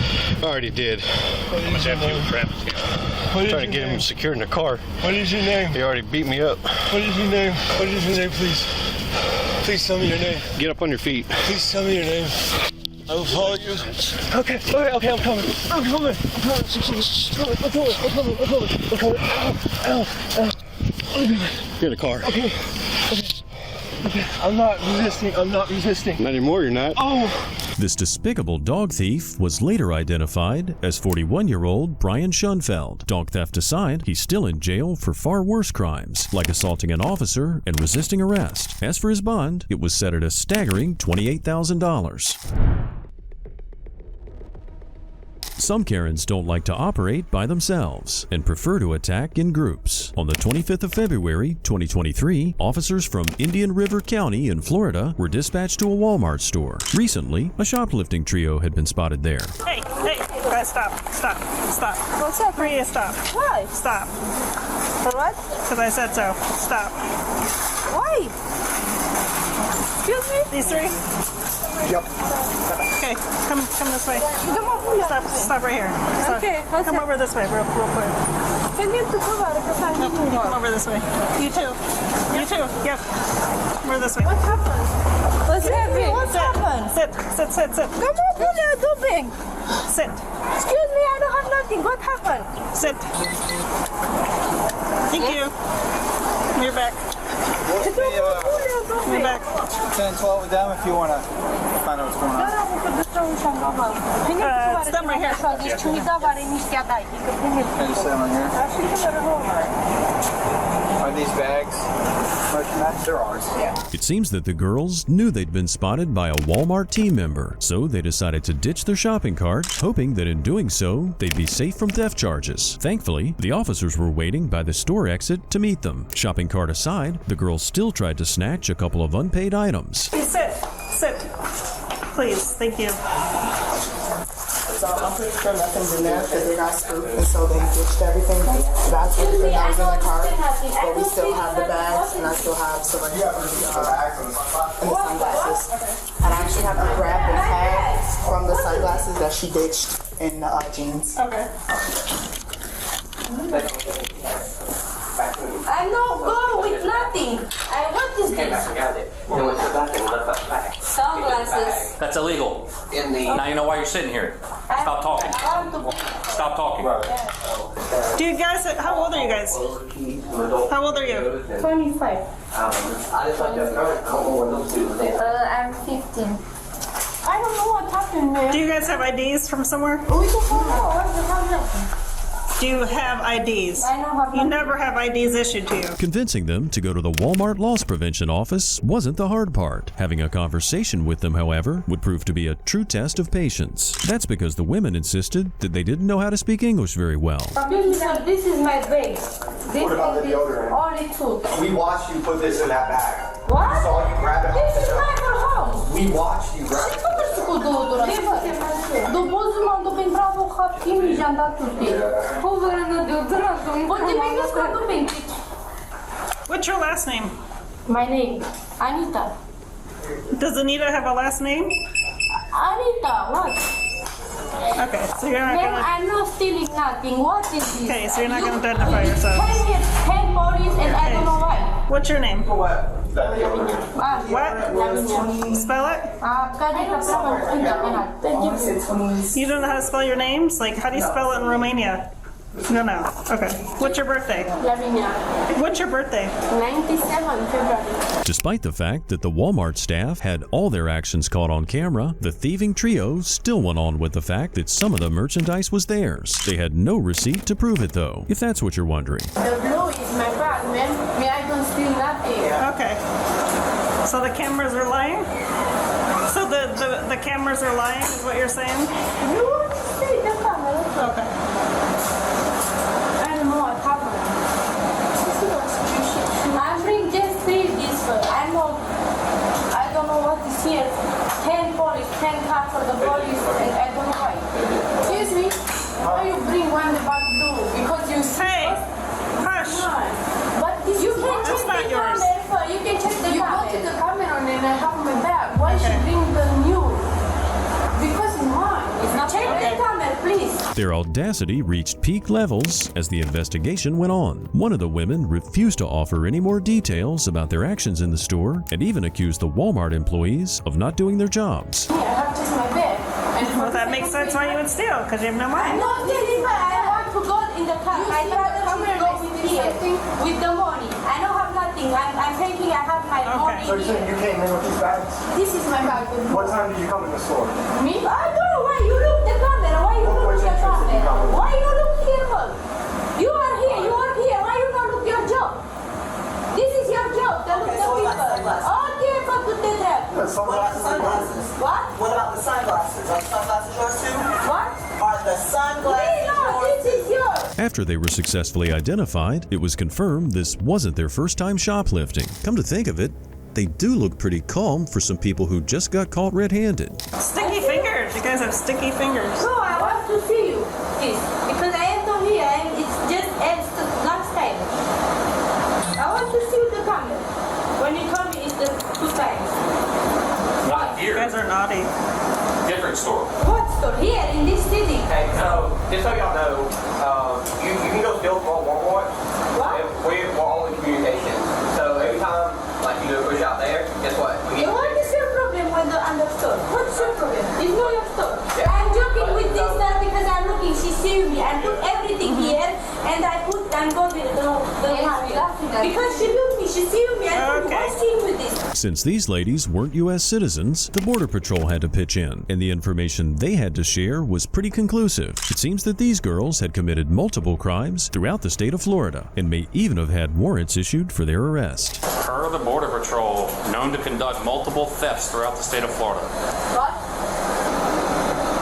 Speaker 19: I already did.
Speaker 2: What is your name?
Speaker 19: I'm trying to get him secured in the car.
Speaker 2: What is your name?
Speaker 19: He already beat me up.
Speaker 2: What is your name? What is your name, please? Please tell me your name.
Speaker 19: Get up on your feet.
Speaker 2: Please tell me your name. I will follow you. Okay, I'm coming. I'm coming.
Speaker 19: Get in the car.
Speaker 2: Okay. I'm not resisting.
Speaker 19: Not anymore, you're not.
Speaker 2: Oh!
Speaker 5: This despicable dog thief was later identified as 41-year-old Brian Schoenfeld. Dog theft aside, he's still in jail for far worse crimes, like assaulting an officer and resisting arrest. As for his bond, it was set at a staggering $28,000. Some Karens don't like to operate by themselves and prefer to attack in groups. On the 25th of February, 2023, officers from Indian River County in Florida were dispatched to a Walmart store. Recently, a shoplifting trio had been spotted there.
Speaker 2: Hey,
Speaker 21: Guys, stop. What's up? For you, stop.
Speaker 22: Why?
Speaker 21: Stop.
Speaker 22: For what?
Speaker 21: Because I said so. Stop.
Speaker 22: Why? Excuse me?
Speaker 21: These three?
Speaker 22: Yep.
Speaker 21: Okay, come this way. Stop right here. Stop.
Speaker 22: Okay,
Speaker 21: come over this way real quick. Come over this way. You too. Yep. Come over this way.
Speaker 22: What happened? What's happening? What happened?
Speaker 21: Sit.
Speaker 22: Come on, what are you doing?
Speaker 21: Sit.
Speaker 22: Excuse me, I don't have nothing. What happened?
Speaker 21: Sit. Thank you. You're back. You're back.
Speaker 12: 10 and 12 with them if you want to find out what's going on.
Speaker 21: It's them right here.
Speaker 12: Can you just sit them on here? Are these bags merchandise? They're ours. Yeah.
Speaker 5: It seems that the girls knew they'd been spotted by a Walmart team member, so they decided to ditch their shopping cart, hoping that in doing so, they'd be safe from theft charges. Thankfully, the officers were waiting by the store exit to meet them. Shopping cart aside, the girls still tried to snatch a couple of unpaid items.
Speaker 21: Please sit. Please, thank you.
Speaker 11: So I'm pretty sure nothing's in there because they got spooked and so they ditched everything. That's everything that was in the cart. But we still have the bags and I still have some and the sunglasses. And I actually have to grab the tag from the sunglasses that she ditched in the jeans.
Speaker 21: Okay.
Speaker 22: I don't go with nothing. What is this? Sunglasses.
Speaker 3: That's illegal. Now you know why you're sitting here. Stop talking. Stop talking.
Speaker 21: Do you guys, how old are you guys? How old are you?
Speaker 22: 25.
Speaker 20: I'm 15.
Speaker 22: I don't know what happened, man.
Speaker 21: Do you guys have IDs from somewhere?
Speaker 22: We don't know.
Speaker 21: Do you have IDs?
Speaker 22: I don't have.
Speaker 21: You never have IDs issued to you.
Speaker 5: Convincing them to go to the Walmart Loss Prevention office wasn't the hard part. Having a conversation with them, however, would prove to be a true test of patience. That's because the women insisted that they didn't know how to speak English very well.
Speaker 22: This is my bag.
Speaker 16: What about the deodorant?
Speaker 22: Only two.
Speaker 16: We watched you put this in that bag.
Speaker 22: What?
Speaker 16: We saw you grab it.
Speaker 22: This is my home.
Speaker 16: We watched you grab it.
Speaker 21: What's your last name?
Speaker 22: My name, Anita.
Speaker 21: Does Anita have a last name?
Speaker 22: Anita, what?
Speaker 21: Okay, so you're not
Speaker 22: Ma'am,
Speaker 21: gonna.
Speaker 22: I'm not stealing nothing. What is this?
Speaker 21: Okay, so you're not gonna identify yourself.
Speaker 22: 10 police and I don't know why.
Speaker 21: What's your name?
Speaker 16: What?
Speaker 21: What? Spell it? You don't know how to spell your names? Like, how do you spell it in Romania? No. Okay. What's your birthday?
Speaker 22: Lavinia.
Speaker 21: What's your birthday?
Speaker 22: 97 February.
Speaker 5: Despite the fact that the Walmart staff had all their actions caught on camera, the thieving trio still went on with the fact that some of the merchandise was theirs. They had no receipt to prove it, though, if that's what you're wondering.
Speaker 22: The blue is my bag, man. Me, I don't steal nothing.
Speaker 21: Okay. So the cameras are lying? So the cameras are lying is what you're saying?
Speaker 22: You want to see the camera?
Speaker 21: Okay.
Speaker 22: I don't know what happened. I bring just 3 this way. I don't know what is here. 10 police, 10 cars for the police, and I don't know why. Excuse me, why you bring one bag blue? Because you see.
Speaker 21: Hey, hush.
Speaker 22: But this you can check the camera. You can check the camera. You go to the camera and I have my bag. Why she bring the new? Because it's mine. It's not check the camera, please.
Speaker 5: Their audacity reached peak levels as the investigation went on. One of the women refused to offer any more details about their actions in the store and even accused the Walmart employees of not doing their jobs.
Speaker 22: I have just my bag.
Speaker 21: Well, that makes sense why you would steal, because you have no money.
Speaker 22: I'm not stealing, but I want to go in the car. I rather to go here with the money. I don't have nothing. I'm thinking I have my money.
Speaker 16: So you came in with these bags?
Speaker 22: This is my bag.
Speaker 16: What time did you come in the store?
Speaker 22: Me? I don't know why you look the camera. Why you look the camera? Why you look careful? You are here. Why you not look your job? This is your job. To look the people. Okay, but to the trap.
Speaker 11: Sunglasses.
Speaker 22: What?
Speaker 11: What about the sunglasses? Are the sunglasses yours too?
Speaker 22: What?
Speaker 11: Are the sunglasses
Speaker 22: No, this is yours.
Speaker 5: After they were successfully identified, it was confirmed this wasn't their first time shoplifting. Come to think of it, they do look pretty calm for some people who just got caught red-handed.
Speaker 21: Sticky fingers. You guys have sticky fingers.
Speaker 22: No, I want to see you.
Speaker 21: guys are naughty.
Speaker 3: Different store.
Speaker 22: What store? Here in this city.
Speaker 12: Hey, so just so y'all know, you can go steal from Walmart.
Speaker 22: What?
Speaker 12: We're only communication. So every time, like you do a push out there, guess what?
Speaker 22: What is your problem with the under store? What's your problem? It's not your store. I'm joking with this girl because I'm looking. She sued me. I put everything here and I'm going to because she looked me. She sued me. I put what's in with this.
Speaker 5: Since these ladies weren't U.S. citizens, the Border Patrol had to pitch in, and the information they had to share was pretty conclusive. It seems that these girls had committed multiple crimes throughout the state of Florida and may even have had warrants issued for their arrest.
Speaker 3: Per the Border Patrol, known to conduct multiple thefts throughout the state of Florida.
Speaker 22: What?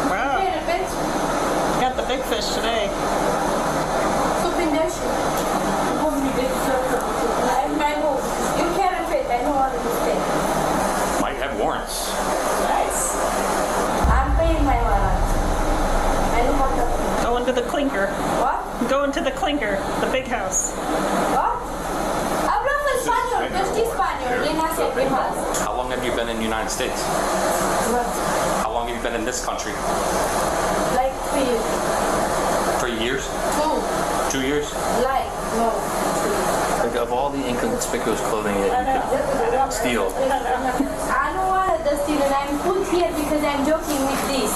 Speaker 21: Wow.
Speaker 22: Here, a bit.
Speaker 21: Got the big fish today.
Speaker 22: Soup in there. You want me big circle. I'm my home. You can't fit. I know how to mistake.
Speaker 3: Might have warrants.
Speaker 22: Nice. I'm paying my warrant. I know how to.
Speaker 21: Go into the clinker.
Speaker 22: What?
Speaker 21: Go into the clinker, the big house.
Speaker 22: What? Hablo español. Yo estoy español. Y nací aquí más.
Speaker 3: How long have you been in the United States?
Speaker 22: What?
Speaker 3: How long have you been in this country?
Speaker 22: Like 3 years.
Speaker 3: 3 years?
Speaker 22: 2.
Speaker 3: 2 years?
Speaker 22: Like, no.
Speaker 3: Like of all the inconspicuous clothing that you could steal.
Speaker 22: I don't want to steal and I'm put here because I'm joking with this.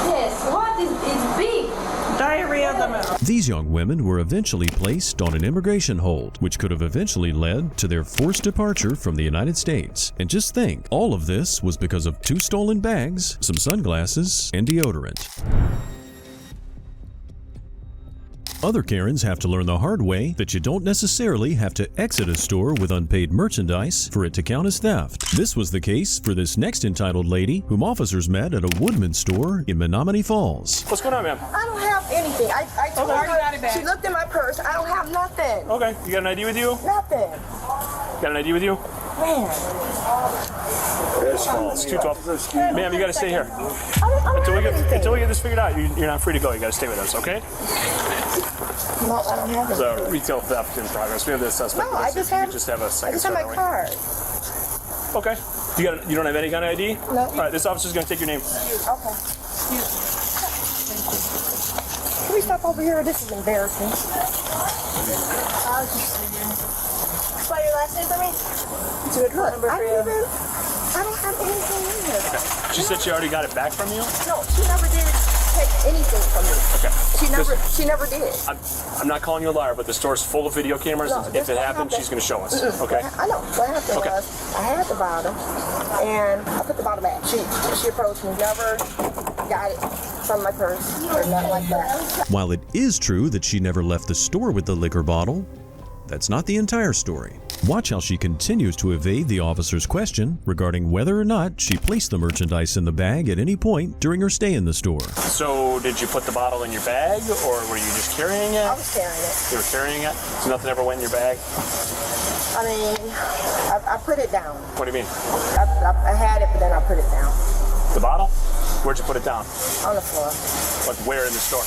Speaker 22: Yes, what is it's big?
Speaker 21: Diarrhea of the mouth.
Speaker 5: These young women were eventually placed on an immigration hold, which could have eventually led to their forced departure from the United States. And just think, all of this was because of 2 stolen bags, some sunglasses, and deodorant. Other Karens have to learn the hard way that you don't necessarily have to exit a store with unpaid merchandise for it to count as theft. This was the case for this next entitled lady, whom officers met at a Woodman store in Menominee Falls.
Speaker 10: What's going on, ma'am?
Speaker 11: I don't have anything. I told her. She looked in my purse. I don't have nothing.
Speaker 10: Okay, you got an ID with you?
Speaker 11: Nothing.
Speaker 10: Got an ID with you?
Speaker 11: Man.
Speaker 10: It's 212. Ma'am, you got to stay here.
Speaker 11: Until
Speaker 10: we get this figured out, you're not free to go. You got to stay with us, okay?
Speaker 11: No, I don't have it.
Speaker 10: So retail theft in progress. We have the suspect.
Speaker 11: No, I just have
Speaker 10: a second.
Speaker 11: I just have my card.
Speaker 10: Okay. You don't have any kind of ID?
Speaker 11: No.
Speaker 10: All right. This officer's going to take your name.
Speaker 11: Okay. Can we stop over here? This is embarrassing. Spell your last name for me. It's a good phone number for you. I don't have anything in here.
Speaker 10: Okay. She said she already got it back from you?
Speaker 11: No, she never did take anything from me.
Speaker 10: Okay.
Speaker 11: She never did.
Speaker 10: I'm not calling you a liar, but the store's full of video cameras.
Speaker 11: No,
Speaker 10: if it happens, she's going to show us. Okay.
Speaker 11: I know. What happened was I had the bottle and I put the bottle back. She approached me, never got it from my purse or nothing like that.
Speaker 5: While it is true that she never left the store with the liquor bottle, that's not the entire story. Watch how she continues to evade the officer's question regarding whether or not she placed the merchandise in the bag at any point during her stay in the store.
Speaker 10: So did you put the bottle in your bag, or were you just carrying it?
Speaker 11: I was carrying it.
Speaker 10: You were carrying it? So nothing ever went in your bag?
Speaker 11: I mean, I put it down.
Speaker 10: What do you mean?
Speaker 11: I had it, but then I put it down.
Speaker 10: The bottle? Where'd you put it down?
Speaker 11: On the floor.
Speaker 10: Like where in the store?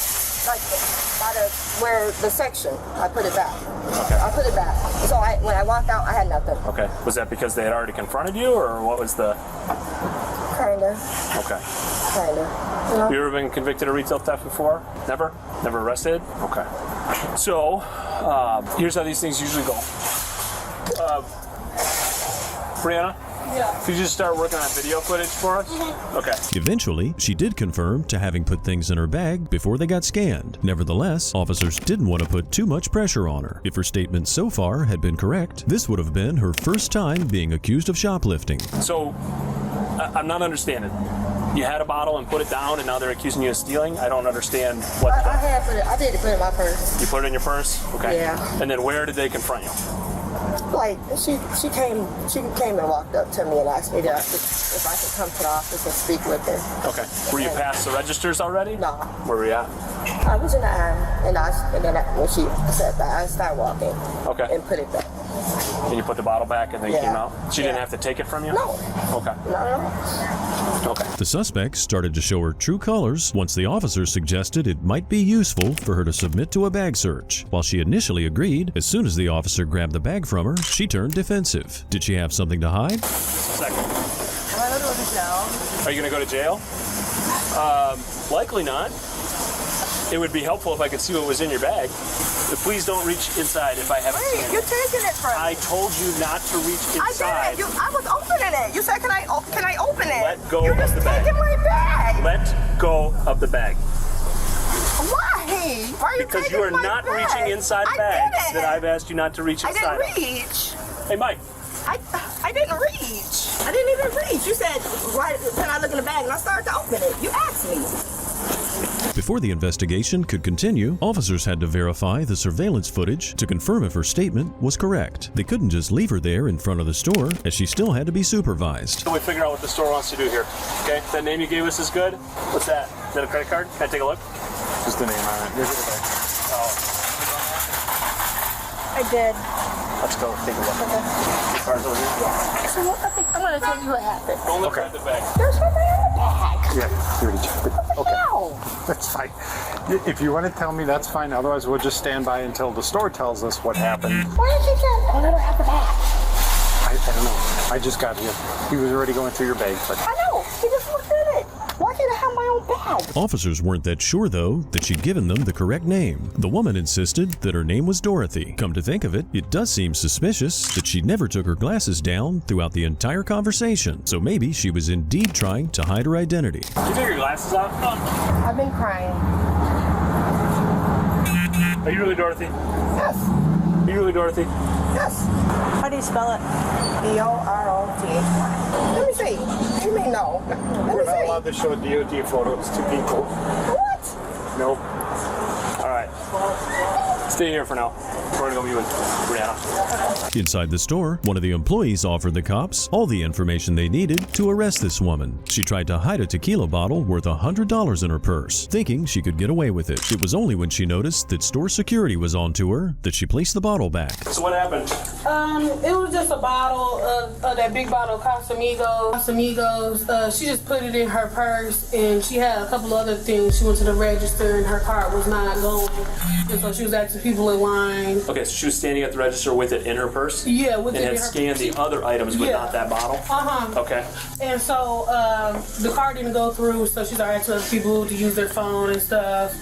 Speaker 11: Like by where the section. I put it back.
Speaker 10: Okay.
Speaker 11: I put it back. So when I walked out, I had nothing.
Speaker 10: Okay. Was that because they had already confronted you, or what was the...
Speaker 11: Kinda.
Speaker 10: Okay.
Speaker 11: Kinda. You know?
Speaker 10: You ever been convicted of retail theft before? Never? Never arrested? Okay. So, here's how these things usually go. Brianna?
Speaker 22: Yeah.
Speaker 10: Could you just start working on video footage for us? Okay.
Speaker 5: Eventually, she did confirm to having put things in her bag before they got scanned. Nevertheless, officers didn't want to put too much pressure on her. If her statement so far had been correct, this would have been her first time being accused of shoplifting.
Speaker 10: So, I'm not understanding. You had a bottle and put it down, and now they're accusing you of stealing? I don't understand what...
Speaker 11: I did put it in my purse.
Speaker 10: You put it in your purse? Okay.
Speaker 11: Yeah.
Speaker 10: And then where did they confront you?
Speaker 11: Like she came and walked up to me and asked me if I could come to the office and speak with her.
Speaker 10: Okay. Were you past the registers already?
Speaker 11: No.
Speaker 10: Where were you at?
Speaker 11: I was in the aisle, and then when she said that, I started walking.
Speaker 10: Okay.
Speaker 11: And put it back.
Speaker 10: And you put the bottle back and then
Speaker 11: Yeah.
Speaker 10: came out? She didn't have to take it from you?
Speaker 11: No.
Speaker 10: Okay.
Speaker 11: No.
Speaker 10: Okay.
Speaker 5: The suspect started to show her true colors once the officer suggested it might be useful for her to submit to a bag search. While she initially agreed, as soon as the officer grabbed the bag from her, she turned defensive. Did she have something to hide?
Speaker 10: Second.
Speaker 11: Am I going to go to jail?
Speaker 4: Are you going to go to jail? Likely not. It would be helpful if I could see what was in your bag. But please don't reach inside if I haven't seen it.
Speaker 11: You're taking it from me.
Speaker 4: I told you not to reach inside.
Speaker 11: I didn't. I was opening it. You said, can I open it?
Speaker 4: Let go
Speaker 11: You're
Speaker 4: of
Speaker 11: just
Speaker 4: the bag.
Speaker 11: taking my bag.
Speaker 4: Let go of the bag.
Speaker 11: Why? Why are you
Speaker 4: Because
Speaker 11: taking
Speaker 4: you are
Speaker 11: my
Speaker 4: not
Speaker 11: bag?
Speaker 4: reaching inside
Speaker 11: I
Speaker 4: bags
Speaker 11: didn't.
Speaker 4: that I've asked you not to reach
Speaker 11: I
Speaker 4: inside.
Speaker 11: didn't reach.
Speaker 4: Hey, Mike.
Speaker 11: I didn't reach. I didn't even reach. You said, why, can I look in the bag? And I started to open it. You asked me.
Speaker 5: Before the investigation could continue, officers had to verify the surveillance footage to confirm if her statement was correct. They couldn't just leave her there in front of the store, as she still had to be supervised.
Speaker 4: So we figure out what the store wants to do here. Okay, that name you gave us is good. What's that? Is that a credit card? Can I take a look?
Speaker 12: Just the name on it. Here's the bag.
Speaker 4: Oh.
Speaker 14: I did.
Speaker 4: Let's go take a look.
Speaker 14: Okay.
Speaker 4: The card's over here?
Speaker 14: Yeah. So I'm going to tell you what happened.
Speaker 4: Don't look at the bag.
Speaker 14: There's my bag.
Speaker 12: Yeah, you already checked it. Okay. That's fine. If you want to tell me, that's fine. Otherwise, we'll just stand by until the store tells us what happened.
Speaker 14: Why did you say, let her have the bag?
Speaker 12: I don't know. I just got here. He was already going through your bag, but...
Speaker 11: I know. He just looked at it. Why can't I have my own bag?
Speaker 5: Officers weren't that sure, though, that she'd given them the correct name. The woman insisted that her name was Dorothy. Come to think of it, it does seem suspicious that she never took her glasses down throughout the entire conversation. So maybe she was indeed trying to hide her identity.
Speaker 4: Did you take your glasses off?
Speaker 11: I've been crying.
Speaker 4: Are you really Dorothy?
Speaker 11: Yes.
Speaker 4: Are you really Dorothy?
Speaker 11: Yes.
Speaker 21: How do you spell it?
Speaker 11: D-O-R-O-T-H-Y. Let me see. You may know. Let
Speaker 12: We're
Speaker 11: me
Speaker 12: not
Speaker 11: see.
Speaker 12: allowed to show DOT photos to people.
Speaker 11: What?
Speaker 4: Nope. All right. Stay here for now. We're gonna go meet with Brianna.
Speaker 5: Inside the store, one of the employees offered the cops all the information they needed to arrest this woman. She tried to hide a tequila bottle worth $100 in her purse, thinking she could get away with it. It was only when she noticed that store security was onto her that she placed the bottle back.
Speaker 4: So what happened?
Speaker 7: It was just a bottle of that big bottle of Casamigos. She just put it in her purse, and she had a couple other things. She went to the register, and her card was not going, and so she was asking people in line.
Speaker 4: Okay, so she was standing at the register with it in her purse?
Speaker 7: Yeah, with
Speaker 4: and
Speaker 7: it
Speaker 4: had
Speaker 7: in her
Speaker 4: scanned
Speaker 7: purse.
Speaker 4: the other items, but not that bottle?
Speaker 7: Uh-huh.
Speaker 4: Okay.
Speaker 7: And so the card didn't go through, so she started asking other people to use their phone and stuff.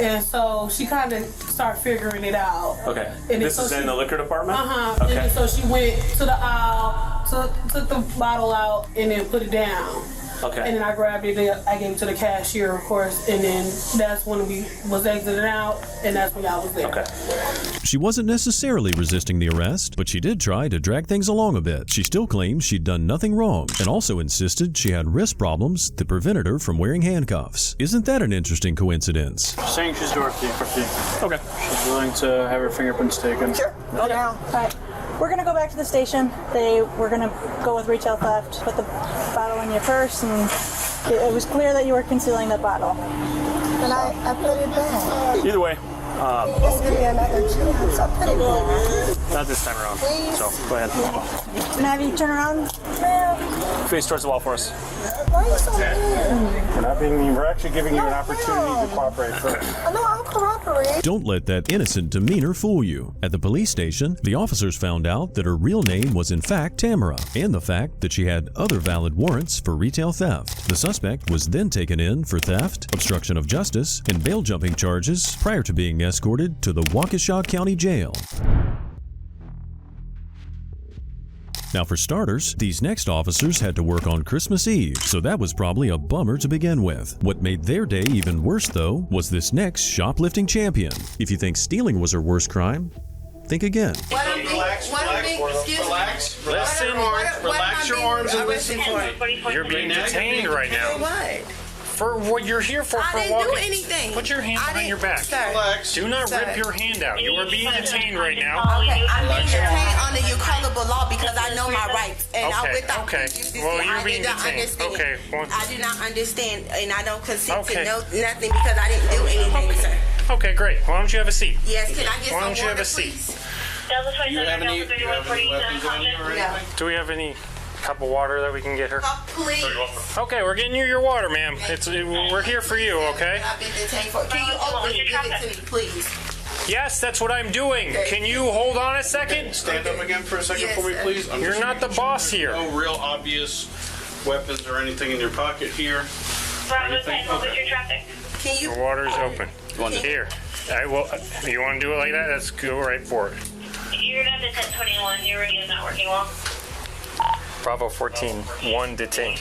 Speaker 7: And so she kind of started figuring it out.
Speaker 4: Okay.
Speaker 7: And
Speaker 4: This
Speaker 7: so
Speaker 4: is in the liquor department?
Speaker 7: Uh-huh.
Speaker 4: Okay.
Speaker 7: And so she went to the aisle, took the bottle out, and then put it down.
Speaker 4: Okay.
Speaker 7: And then I grabbed it, I gave it to the cashier, of course, and then that's when we was exiting out, and that's when y'all was there.
Speaker 4: Okay.
Speaker 5: She wasn't necessarily resisting the arrest, but she did try to drag things along a bit. She still claimed she'd done nothing wrong, and also insisted she had wrist problems that prevented her from wearing handcuffs. Isn't that an interesting coincidence?
Speaker 10: She's saying she's Dorothy.
Speaker 4: Okay.
Speaker 10: She's willing to have her fingerprints taken.
Speaker 11: Sure. Go down.
Speaker 21: All right. We're going to go back to the station. We're going to go with retail theft, put the bottle in your purse, and it was clear that you were concealing that bottle.
Speaker 11: And I put it back.
Speaker 4: Either way,
Speaker 11: Just give me another chance. I put it back.
Speaker 4: not this time around.
Speaker 11: Please.
Speaker 4: So, go ahead.
Speaker 21: Can I have you turn around?
Speaker 4: Face towards the wall for us.
Speaker 11: Why are you so mean?
Speaker 12: We're not being mean. We're actually giving you an opportunity to cooperate first.
Speaker 11: I know I'll cooperate.
Speaker 5: Don't let that innocent demeanor fool you. At the police station, the officers found out that her real name was in fact Tamara, and the fact that she had other valid warrants for retail theft. The suspect was then taken in for theft, obstruction of justice, and bail jumping charges prior to being escorted to the Waukesha County Jail. Now for starters, these next officers had to work on Christmas Eve, so that was probably a bummer to begin with. What made their day even worse, though, was this next shoplifting champion. If you think stealing was her worst crime, think again.
Speaker 6: Relax. Relax your arms and listen to me. You're being detained right now.
Speaker 23: What?
Speaker 6: For what you're here for.
Speaker 23: I didn't
Speaker 6: walking.
Speaker 23: do anything.
Speaker 6: Put your hand behind your back.
Speaker 23: Sir.
Speaker 6: Relax. Do not
Speaker 23: Sir.
Speaker 6: rip your hand out. You are being detained right now.
Speaker 23: Okay, I'm being detained under your colorable law because I know my rights. And I
Speaker 6: Okay,
Speaker 23: without
Speaker 6: okay.
Speaker 23: I
Speaker 6: Well, you're
Speaker 23: did
Speaker 6: being
Speaker 23: not
Speaker 6: detained.
Speaker 23: understand.
Speaker 6: Okay, well-
Speaker 23: I do not understand, and I don't consent
Speaker 6: Okay.
Speaker 23: to nothing because I didn't do anything, sir.
Speaker 6: Okay, great. Why don't you have a seat?
Speaker 23: Yes, can I get
Speaker 6: Why
Speaker 23: some
Speaker 6: don't you have
Speaker 23: water,
Speaker 6: a seat?
Speaker 23: please?
Speaker 6: Do you have any weapons on you or anything? Do we have any cup of water that we can get her?
Speaker 23: Please.
Speaker 6: Okay, we're getting you your water, ma'am. We're here for you, okay?
Speaker 23: I've been detained for. Can you open it? Give it to me, please.
Speaker 6: Yes, that's what I'm doing. Can you hold on a second? Stand up again for a second
Speaker 23: Yes,
Speaker 6: for me,
Speaker 23: sir.
Speaker 6: please. You're not the boss here. No real obvious weapons or anything in your pocket here?
Speaker 20: Bravo 10, what was your traffic?
Speaker 6: Can
Speaker 4: The water's open. Here. I will. You want to do it like that? Let's go right for it.
Speaker 20: You're down to 1021. Your radio's not working well.
Speaker 4: Bravo 14, 1 detained.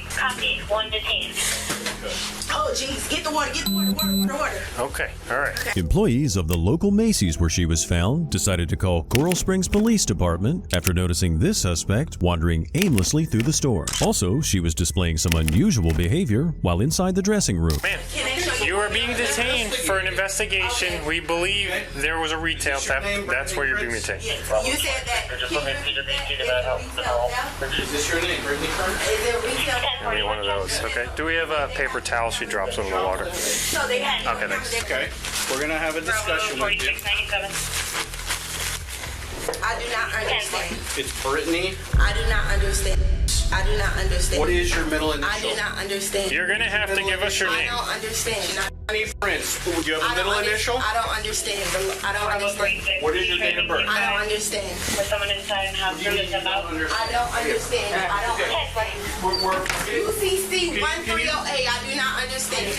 Speaker 20: Copy, 1 detained.
Speaker 11: Oh, jeez. Get the water. Water.
Speaker 4: Okay, all right.
Speaker 5: Employees of the local Macy's where she was found decided to call Coral Springs Police Department after noticing this suspect wandering aimlessly through the store. Also, she was displaying some unusual behavior while inside the dressing room.
Speaker 4: Ma'am, you are being detained for an investigation. We believe there was a retail theft. That's where you're being detained.
Speaker 11: You said that.
Speaker 6: Is this your name, Brittany Kern?
Speaker 11: Is it retail?
Speaker 4: I need one of those. Okay. Do we have a paper towel? She drops them in the water.
Speaker 11: No, they had.
Speaker 4: Okay, thanks.
Speaker 6: Okay. We're going to have a discussion with you.
Speaker 11: I do not understand.
Speaker 6: It's Brittany.
Speaker 11: I do not understand. I do not understand.
Speaker 6: What is your middle initial?
Speaker 11: I do not understand.
Speaker 4: You're going to have to give us your
Speaker 11: I
Speaker 4: name.
Speaker 11: don't understand.
Speaker 6: I need friends. Do you have a middle initial?
Speaker 11: I don't understand. I don't understand.
Speaker 6: What is your date of birth?
Speaker 11: I don't understand.
Speaker 20: For someone inside and have to lift them out.
Speaker 11: I don't understand. I don't understand. UCC 130A. I do not understand.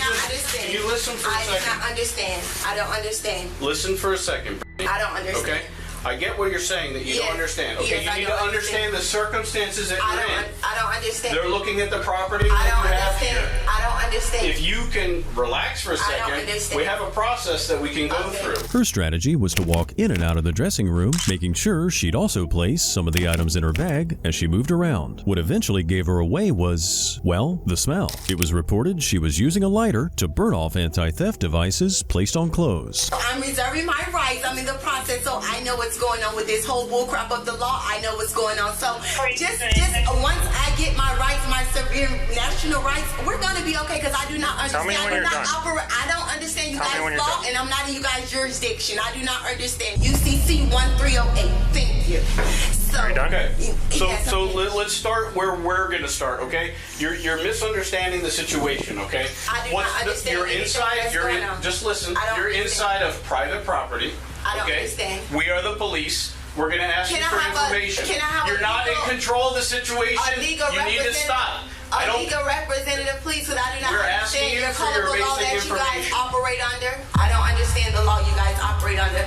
Speaker 6: Can you listen for a
Speaker 11: I do
Speaker 6: second?
Speaker 11: not understand. I don't understand.
Speaker 6: Listen for a second.
Speaker 11: I don't understand.
Speaker 6: Okay. I get what you're saying, that you don't understand. Okay,
Speaker 11: Yes,
Speaker 6: you
Speaker 11: I
Speaker 6: need
Speaker 11: don't
Speaker 6: to understand the circumstances that you're in.
Speaker 11: I don't understand.
Speaker 6: They're looking at the property
Speaker 11: I
Speaker 6: that
Speaker 11: don't
Speaker 6: you have
Speaker 11: understand.
Speaker 6: here.
Speaker 11: I don't understand.
Speaker 6: If you can relax for a
Speaker 11: I don't
Speaker 6: second,
Speaker 11: understand.
Speaker 6: we have a process that we can go through.
Speaker 5: Her strategy was to walk in and out of the dressing room, making sure she'd also place some of the items in her bag as she moved around. What eventually gave her away was, well, the smell. It was reported she was using a lighter to burn off anti-theft devices placed on clothes.
Speaker 11: I'm reserving my rights. I'm in the process, so I know what's going on with this whole bullcrap of the law. I know what's going on. So just once I get my rights, my severe national rights, we're gonna be okay. Because I do not understand.
Speaker 4: Tell me when you're done.
Speaker 11: I don't understand you
Speaker 4: Tell me when
Speaker 11: guys'
Speaker 4: you're
Speaker 11: law,
Speaker 4: done.
Speaker 11: and I'm not in you guys' jurisdiction. I do not understand. UCC 1308. Thank you. So,
Speaker 4: Are you done?
Speaker 6: Okay. So,
Speaker 11: Yes,
Speaker 6: so
Speaker 11: okay.
Speaker 6: let's start where we're going to start. Okay. You're misunderstanding the situation. Okay.
Speaker 11: I do not understand
Speaker 6: You're
Speaker 11: anything
Speaker 6: inside.
Speaker 11: that's
Speaker 6: You're
Speaker 11: going
Speaker 6: in.
Speaker 11: on.
Speaker 6: Just listen.
Speaker 11: I don't
Speaker 6: You're
Speaker 11: understand.
Speaker 6: inside of private property.
Speaker 11: I don't
Speaker 6: okay?
Speaker 11: understand.
Speaker 6: We are the police. We're going to ask
Speaker 11: Can
Speaker 6: you
Speaker 11: I
Speaker 6: for
Speaker 11: have a-
Speaker 6: information.
Speaker 11: can I have
Speaker 6: You're
Speaker 11: a
Speaker 6: not in
Speaker 11: legal-
Speaker 6: control of the situation.
Speaker 11: A legal
Speaker 6: You need to
Speaker 11: representative-
Speaker 6: stop. I
Speaker 11: A
Speaker 6: don't.
Speaker 11: legal representative, please, because I do not
Speaker 6: We're asking
Speaker 11: understand
Speaker 6: you
Speaker 11: your
Speaker 6: for your
Speaker 11: colorful law
Speaker 6: basic
Speaker 11: that you guys
Speaker 6: information.
Speaker 11: operate under. I don't understand the law you guys operate under.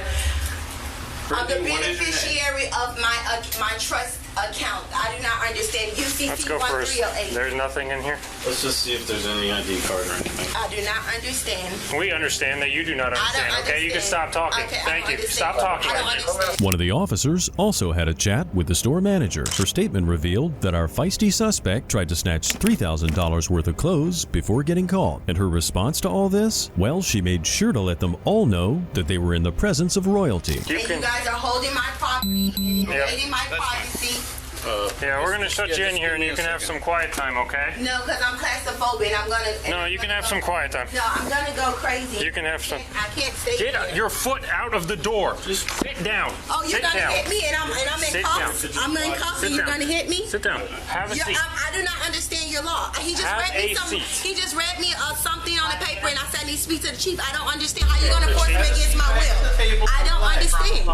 Speaker 11: I'm the
Speaker 6: Brittany, what is your name?
Speaker 11: beneficiary of my trust account. I do not understand. UCC
Speaker 4: Let's go first.
Speaker 11: 1308.
Speaker 4: There's nothing in here.
Speaker 6: Let's just see if there's any ID card or anything.
Speaker 11: I do not understand.
Speaker 4: We understand that you do not understand. Okay, you can stop talking.
Speaker 11: Okay, I
Speaker 4: Thank
Speaker 11: don't
Speaker 4: you.
Speaker 11: understand.
Speaker 4: Stop talking.
Speaker 11: I don't understand.
Speaker 5: One of the officers also had a chat with the store manager. Her statement revealed that our feisty suspect tried to snatch $3,000 worth of clothes before getting caught. And her response to all this? Well, she made sure to let them all know that they were in the presence of royalty.
Speaker 11: And you guys are holding my property and invading my privacy.
Speaker 4: Yeah, we're gonna shut you in here, and you can have some quiet time, okay?
Speaker 11: No, because I'm claustrophobic. I'm gonna.
Speaker 4: No, you can have some quiet time.
Speaker 11: No, I'm gonna go crazy.
Speaker 4: You can have some.
Speaker 11: I can't stay
Speaker 4: Get
Speaker 11: here.
Speaker 4: your foot out of the door. Just sit down.
Speaker 11: Oh, you're
Speaker 4: Sit
Speaker 11: gonna
Speaker 4: down.
Speaker 11: hit me, and I'm in
Speaker 4: Sit
Speaker 11: cuffs.
Speaker 4: down.
Speaker 11: I'm in cuffs,
Speaker 4: Sit
Speaker 11: and you're
Speaker 4: down.
Speaker 11: gonna hit me.
Speaker 4: Sit down. Have a seat.
Speaker 11: I do not understand your law. He just
Speaker 4: Have
Speaker 11: read me
Speaker 4: a
Speaker 11: something.
Speaker 4: seat.
Speaker 11: He just read me something on the paper, and I said I need to speak to the chief. I don't understand how you're gonna force me against my will. I don't understand.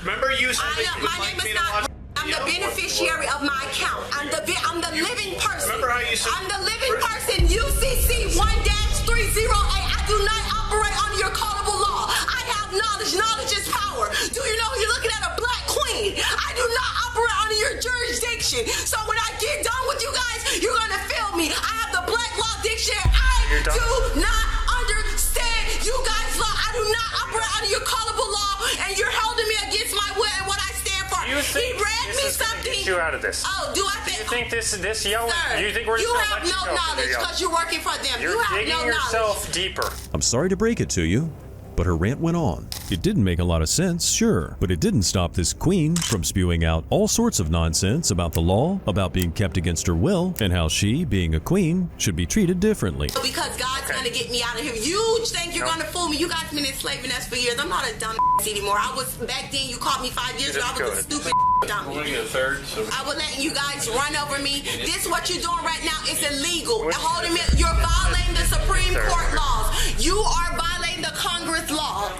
Speaker 6: Remember you said that you would
Speaker 11: My
Speaker 6: like
Speaker 11: name
Speaker 6: me
Speaker 11: is
Speaker 6: to
Speaker 11: not.
Speaker 6: watch.
Speaker 11: I'm the beneficiary of my account. I'm the living person.
Speaker 6: Remember how you said-
Speaker 11: I'm the living person. UCC 1-308. I do not operate under your callable law. I have knowledge. Knowledge is power. Do you know you're looking at a black queen? I do not operate under your jurisdiction. So when I get done with you guys, you're gonna feel me. I have the black law dictionary. I do not understand you guys' law. I do not operate under your callable law, and you're holding me against my will and what I stand for.
Speaker 4: You think
Speaker 11: He read
Speaker 4: this
Speaker 11: me
Speaker 4: is gonna
Speaker 11: something.
Speaker 4: get you out of this?
Speaker 11: Oh, do I
Speaker 4: Do you
Speaker 11: think?
Speaker 4: think this yelling?
Speaker 11: Sir,
Speaker 4: Do you think we're just
Speaker 11: you
Speaker 4: gonna
Speaker 11: have
Speaker 4: let you
Speaker 11: no
Speaker 4: go?
Speaker 11: knowledge because you're working for them.
Speaker 4: You're
Speaker 11: You have
Speaker 4: digging
Speaker 11: no
Speaker 4: yourself
Speaker 11: knowledge.
Speaker 4: deeper.
Speaker 5: I'm sorry to break it to you, but her rant went on. It didn't make a lot of sense, sure, but it didn't stop this queen from spewing out all sorts of nonsense about the law, about being kept against her will, and how she, being a queen, should be treated differently.
Speaker 11: Because God's gonna get me out of here. You think you're gonna fool me? You guys been enslaving us for years. I'm not a dumb anymore. I was back then. You caught me 5 years ago. I was a stupid dummy.
Speaker 6: We're gonna get a third. So
Speaker 11: I was letting you guys run over me. This what you're doing right now is illegal. Holding me, you're violating the Supreme Court laws. You are violating the Congress law.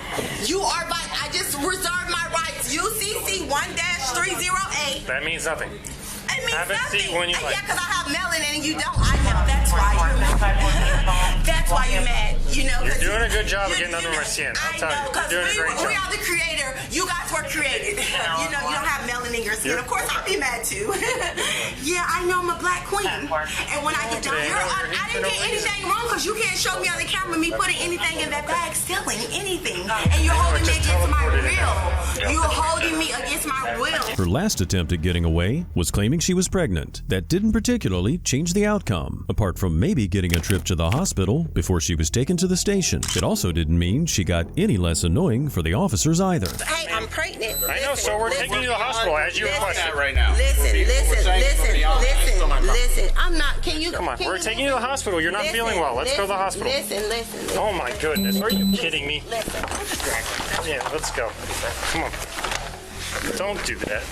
Speaker 11: You are I just reserved my rights. UCC 1-308.
Speaker 4: That means nothing.
Speaker 11: It
Speaker 23: melanin means
Speaker 6: Have a
Speaker 23: nothing.
Speaker 6: seat when you like.
Speaker 23: Yeah, because I have melanin and you don't. I know. That's why you're mad. That's why you're mad. You know,
Speaker 6: You're doing a good job of getting under my skin. I'll tell you.
Speaker 23: because
Speaker 6: You're doing a great
Speaker 23: we
Speaker 6: job.
Speaker 23: are the creator. You guys were created. You know, you don't have melanin in your skin. Of course, I'll be mad too. Yeah, I know I'm a black queen. And when I get down here, I didn't get anything wrong because you can't show me on the camera me putting anything in that bag, stealing anything. And you're holding me against my will. You're holding me against my will.
Speaker 5: Her last attempt at getting away was claiming she was pregnant. That didn't particularly change the outcome, apart from maybe getting a trip to the hospital before she was taken to the station. It also didn't mean she got any less annoying for the officers either.
Speaker 23: Hey, I'm pregnant.
Speaker 6: I know, so we're taking you to the hospital as you requested right
Speaker 23: now. Listen. I'm not. Can you
Speaker 6: come on?
Speaker 23: Can
Speaker 6: We're
Speaker 23: you
Speaker 6: taking you to the hospital. You're not feeling well. Let's go to the hospital.
Speaker 23: Listen.
Speaker 6: Oh my goodness! Are you kidding me? Yeah, let's go. Come on. Don't do that.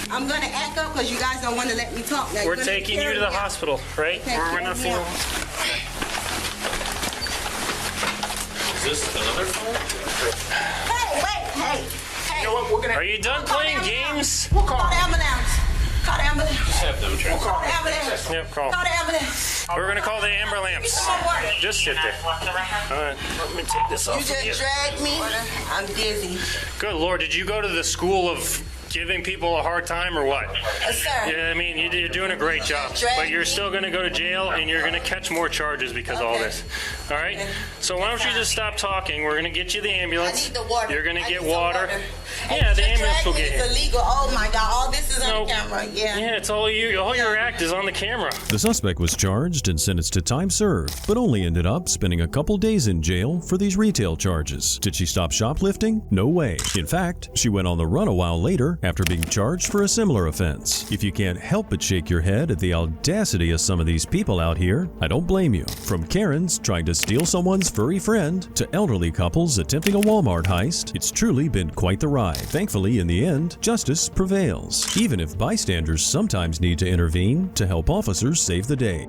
Speaker 23: I'm gonna act up because you guys don't want to let me talk. Now,
Speaker 6: We're taking you to the hospital, right? We're not feeling.
Speaker 3: Is this another phone?
Speaker 23: Hey.
Speaker 6: You know what? We're gonna. Are you done playing games?
Speaker 23: We'll call the ambulance. Call the ambulance.
Speaker 3: Just have them
Speaker 23: We'll call the ambulance.
Speaker 6: Yep, call.
Speaker 23: Call the ambulance.
Speaker 6: We're gonna call the ambulance. Just sit there. All right, let me take this off.
Speaker 23: You just dragged me. I'm dizzy.
Speaker 6: Good Lord, did you go to the school of giving people a hard time or what?
Speaker 23: Sir.
Speaker 6: Yeah, I mean, you're doing a great job, but you're still going to go to jail and you're going to catch more charges because of all this. All right? So why don't you just stop talking? We're going to get you the ambulance.
Speaker 23: I need the water.
Speaker 6: You're going to
Speaker 23: I
Speaker 6: get
Speaker 23: need some
Speaker 6: water.
Speaker 23: water.
Speaker 6: Yeah, the ambulance will get
Speaker 23: It's
Speaker 6: you.
Speaker 23: illegal. Oh my God! All this is on camera. Yeah.
Speaker 6: Yeah, it's all you. All your act is on the camera.
Speaker 5: The suspect was charged and sentenced to time served, but only ended up spending a couple days in jail for these retail charges. Did she stop shoplifting? No way. In fact, she went on the run a while later after being charged for a similar offense. If you can't help but shake your head at the audacity of some of these people out here, I don't blame you. From Karens trying to steal someone's furry friend to elderly couples attempting a Walmart heist, it's truly been quite the ride. Thankfully, in the end, justice prevails, even if bystanders sometimes need to intervene to help officers save the day.